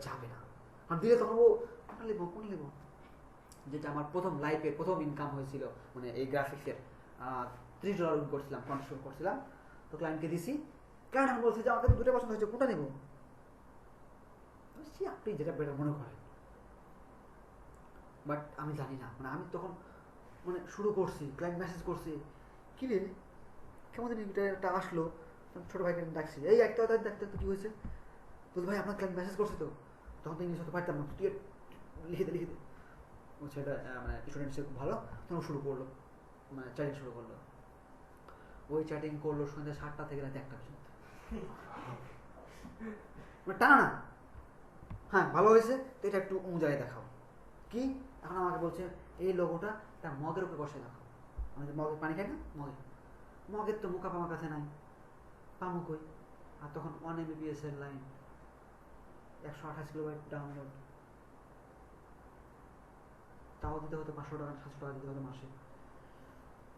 যাবে না, কারণ দিলে তখন ও কোনটা লিখবো, কোন লিখবো। যেটা আমার প্রথম লাইফে প্রথম ইনকাম হয়েছিল, মানে এই গ্রাফিক্সের $30 উইন করছিলাম, কন্ট্রিবিউশন করছিলাম, তো ক্লায়েন্টকে দিছি। ক্লায়েন্ট এখন বলছে যে আমাকে তো 2টা পছন্দ হয়েছে, কোনটা নেবো? আপনি যেটা বেটার মনে করেন। বাট আমি জানি না, মানে আমি তখন মানে শুরু করছি, ক্লায়েন্ট মেসেজ করছি, কি রে কেমন জানি এটা আসলো, ছোটো ভাইকে ডাকছি, এই একটা দেখতে তো কি হয়েছে, বলছি ভাই আপনার ক্লায়েন্ট মেসেজ করছে, তো তখন তো ইংলিশ হতে পারতাম না, তুই লিখে দে। ও সেটা মানে স্টুডেন্ট সে খুব ভালো, তখন শুরু করলো, মানে চ্যাটিং শুরু করলো। ওই চ্যাটিং করলো সন্ধ্যা 7টা থেকে রাতে 1টা পর্যন্ত, মানে টানা না। হ্যাঁ ভালো হয়েছে, তো এটা একটু জায়গায় দেখাও কি। এখন আমাকে বলছে এই লোগোটা তার মগের উপরে বসে দেখাও। আমি যে মগে পানি খাই না, মগের তো মুখা আমার কাছে নাই, পামু কই। আর তখন 1 Mbps এর লাইন, 128 কিলোবাইট ডাউনলোড, তাও দিতে হতো 500 টাকা 700 টাকা দিতে হতো মাসে।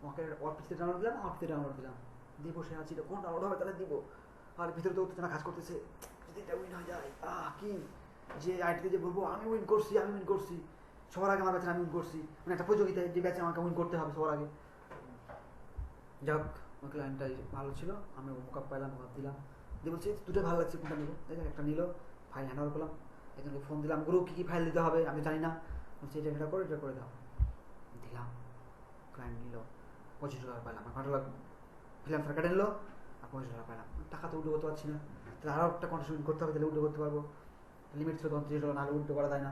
ওকে অফিসে ডাউনলোড দিলাম, অফিসে ডাউনলোড দিলাম, দিয়ে বসে আছি, কোন ডাউনলোড হবে তাহলে দিব। আর ভিতরে তো উত্তেজনা কাজ করতেছে, যদি এটা উইন হয়ে যায়, কি যে আইটিতে যে বলবো আমি উইন করছি, সবার আগে আমার ব্যাচে আমি উইন করছি, মানে একটা প্রতিযোগিতায় যে ব্যাচে আমাকে উইন করতে হবে সবার আগে। যাক ওই ক্লায়েন্টটা ভালো ছিল, আমি মোকাপ পাইলাম, মোকাপ দিলাম, দিয়ে বলছি 2টাই ভালো লাগছে, কোনটা নেবো, তাই একটা নিল, ফাইল হ্যান্ড ওভার করলাম, একজনকে ফোন দিলাম, গ্রুপ কী ফাইল দিতে হবে আমি জানি না, বলছি এটা করে দাও, দিলাম। ক্লায়েন্ট নিল, 25 টাকা পাইলাম, আমার ভালো লাগলো, ফ্রিল্যান্সার কেটে নিল, আর 25 টাকা পাইলাম। টাকা তো উল্টো করতে পারছি না, তাহলে আরও একটা কন্ট্রিবিউট করতে হবে, তাহলে উল্টো করতে পারবো। লিমিট ছিল 30 টাকা, নাহলে উল্টো করা যায় না।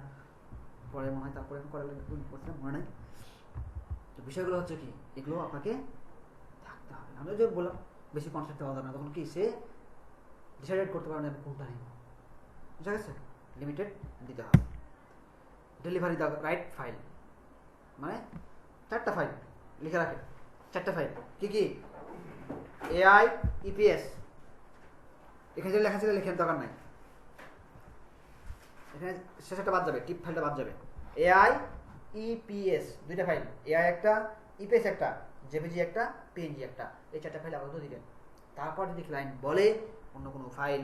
পরে মনে হয় তারপরে করা করছিলাম, মনে নাই। তো বিষয়গুলো হচ্ছে কি, এগুলো আপনাকে থাকতে হবে। আমি যে বললাম বেশি কনসেপ্ট দেওয়া যাবে না, তখন কি সে ডিসাইড করতে পারবে না আমি কোনটা নেব, বুঝা গেছে? লিমিটেড দিতে হবে। ডেলিভারি দ্য রাইট ফাইল, মানে 4টা ফাইল লিখে রাখে, 4টা ফাইল কি কি, AI EPS, এখানে যে লেখা ছিল লেখার দরকার নাই, এখানে শেষটা বাদ যাবে, টিপ ফাইলটা বাদ যাবে। AI EPS 2টা ফাইল, AI একটা, EPS একটা, JPG একটা, PNG একটা, এই 4টা ফাইল আপাতত দিবেন। তারপর যদি ক্লায়েন্ট বলে অন্য কোনো ফাইল,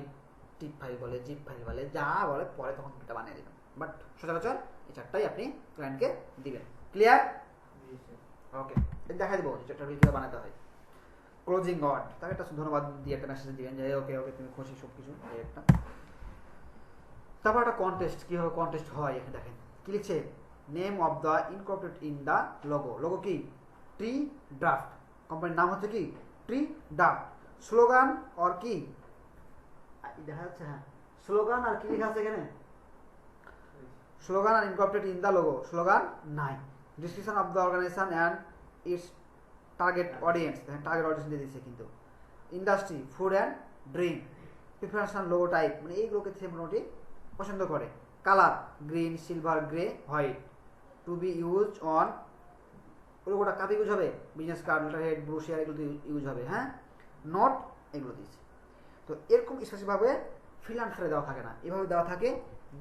টিপ ফাইল বলে, জিপ ফাইল বলে, যা বলে পরে তখন এটা বানিয়ে দেবেন। বাট সচরাচর এই 4টাই আপনি ক্লায়েন্টকে দিবেন। ক্লিয়ার? ওকে দেখা দেবো চ্যাপ্টার কীভাবে বানাতে হয়। ক্লোজিং ওয়ার্ড, তাকে একটা ধন্যবাদ দিয়ে একটা মেসেজ দিবেন যে ওকে ওকে তুমি খুশি সব কিছু এই একটা। তারপর একটা কন্টেস্ট, কীভাবে কন্টেস্ট হয় এখানে দেখেন কি লিখছে, name of the incorporate in the logo. Logo কি? Tree draft. কোম্পানির নাম হচ্ছে কি? Tree draft. স্লোগান আর কি দেখা যাচ্ছে, হ্যাঁ স্লোগান আর কি লেখা আছে এখানে, স্লোগান আর incorporate in the logo, slogan নাই। Description of the organisation and its target audience, দেখেন টার্গেট অডিয়েন্স দিয়ে দিচ্ছে কিন্তু। Industry, food and drink, preference logo type, মানে এইগুলোকে সে মোটামুটি পছন্দ করে। Colour green, silver, grey, white. To be use on, লোগোটা কাপে ইউজ হবে, business card, letter head, brochure, এগুলো ইউজ হবে। হ্যাঁ, নোট এগুলো দিচ্ছে। তো এরকম স্পেসিফিকভাবে ফ্রিল্যান্সারে দেওয়া থাকে না, এভাবে দেওয়া থাকে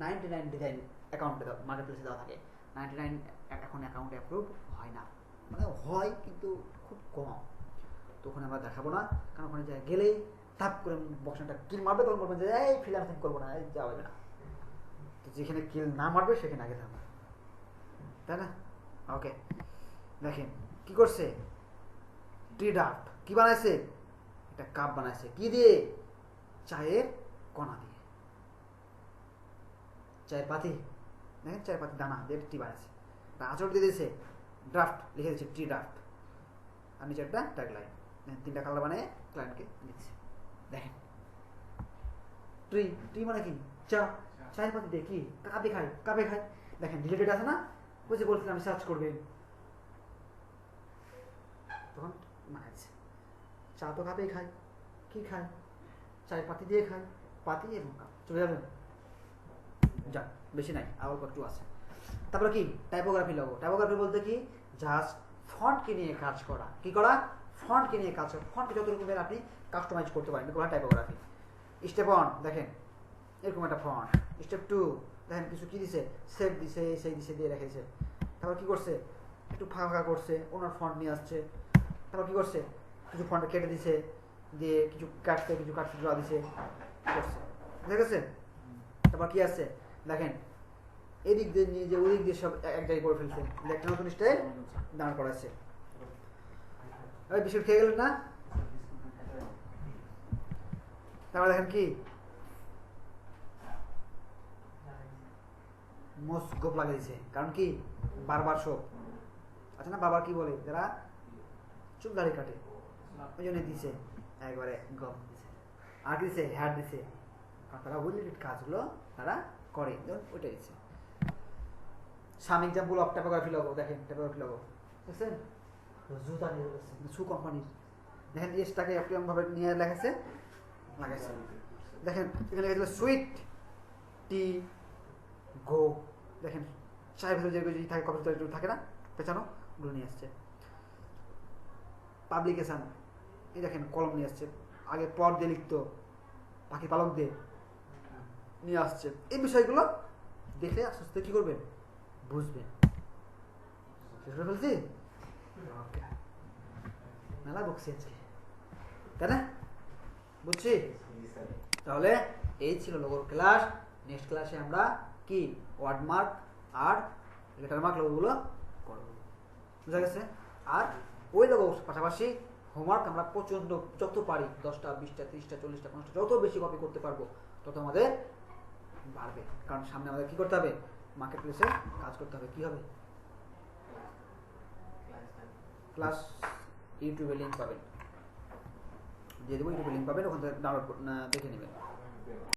99 ডিজাইন অ্যাকাউন্টে মার্কেট প্লেসে দেওয়া থাকে। 99 এখন অ্যাকাউন্ট অ্যাপ্রুভ হয় না, মানে হয় কিন্তু খুব কম। তো ওখানে আমরা দেখাবো না, কারণ ওখানে যায় গেলেই তাপ করে বক্সটা কিল মারবে, তখন বলবেন যে এই ফ্রিল্যান্সিং করবো না, এই যাওয়া যাবে না। তো যেখানে কিল না মারবে সেখানে আগে থাকবে, তাই না? ওকে, দেখেন কি করছে, ট্রি ড্রাফট কি বানাইছে, একটা কাপ বানাইছে কি দিয়ে, চায়ের কণা দিয়ে, চায়ের পাতি, দেখেন চায়ের পাতি দানা দিয়ে টি বানাইছে, আঁচড় দিয়ে দিয়েছে, ড্রাফট লিখে দিচ্ছে ট্রি ড্রাফট, আর নিচে একটা ট্যাগলাইন, দেখেন 3টা কালার বানিয়ে ক্লায়েন্টকে দিচ্ছে। দেখেন ট্রি, ট্রি মানে কি, চা, চায়ের পাতি দিয়ে কি কাপে খাই, কাপে খাই। দেখেন রিলেটেড আছে না, বুঝে বলছিলাম আমি সার্চ করবেন, তখন মানাচ্ছে। চা তো কাপেই খাই, কি খাই, চায়ের পাতি দিয়ে খাই, পাতি এবং কাপ, চলে যাবেন। যাক বেশি নাই, আবার একটু আছে। তারপরে কি, টাইপোগ্রাফি লোগো। টাইপোগ্রাফি বলতে কি, জাস্ট ফন্টকে নিয়ে কাজ করা। কি করা? ফন্টকে নিয়ে কাজ করা। ফন্টকে যত রকমের আপনি কাস্টমাইজ করতে পারেন, এগুলো টাইপোগ্রাফি। স্টেপ 1 দেখেন এরকম একটা ফন্ট। স্টেপ 2 দেখেন কিছু কি দিছে, সেভ দিছে, সেই দিছে দিয়ে রেখেছে। তারপর কি করছে, একটু ফাঁকা করছে, ওনার ফন্ট নিয়ে আসছে। তারপর কি করছে, কিছু ফন্ট কেটে দিছে, দিয়ে কিছু কাটছে, কিছু কাটছে ড্র দিছে, করছে, দেখেছেন? তারপর কি আছে দেখেন, এদিক দিয়ে নিয়ে যে ওদিক দিয়ে সব এক জায়গায় করে ফেলছে, একটা নতুন স্টাইল দাঁড় করাচ্ছে। ওই বিস্কুট খেয়ে গেলেন না? তারপর দেখেন কি, মোস গোপ লাগিয়ে দিছে, কারণ কি বারবার শোক আচ্ছা না, বাবার কি বলে যারা চুল দাড়ি কাটে, ওই জন্য দিছে একবারে গপ দিছে। আর দিছে হেয়ার দিছে, কারণ তারা ওই রিলেটেড কাজগুলো তারা করে, ওইটা দিচ্ছে। সাম এক্সাম্পল অফ টাইপোগ্রাফি লোগো, দেখেন টাইপোগ্রাফি লোগো দেখছেন, জুতা নিয়ে গেছে, শু কোম্পানির, দেখেন এসটাকে এরকমভাবে নিয়ে লেখেছে, লাগাইছে। দেখেন এখানে লেখেছিল সুইট টি গো, দেখেন চায়ের ভেতরে যেগুলো থাকে, কফি যেগুলো থাকে না পেঁচানো, ওগুলো নিয়ে আসছে। পাবলিকেশন, এই দেখেন কলম নিয়ে আসছে, আগে পর দিয়ে লিখতো, পাখি পালক দিয়ে নিয়ে আসছে। এই বিষয়গুলো দেখে আস্তে আস্তে কি করবেন, বুঝবেন। শেষ করে ফেলছি, মেলা বকছি আজকে, তাই না? বুঝছি। তাহলে এই ছিল লোগোর ক্লাস। নেক্সট ক্লাসে আমরা কি ওয়ার্ডমার্ক আর লেটারমার্ক লোগোগুলো করব, বুঝা গেছে? আর ওই লোগোর পাশাপাশি হোমওয়ার্ক আমরা প্রচণ্ড যত পারি 10টা 20টা 30টা 40টা 50টা যত বেশি কপি করতে পারবো তত আমাদের বাড়বে, কারণ সামনে আমাদের কি করতে হবে, মার্কেট প্লেসে কাজ করতে হবে। কি হবে, ক্লাস ইউটিউবে লিঙ্ক পাবেন, দিয়ে দেবো, ইউটিউবে লিঙ্ক পাবেন, ওখান থেকে ডাউনলোড দেখে নেবেন।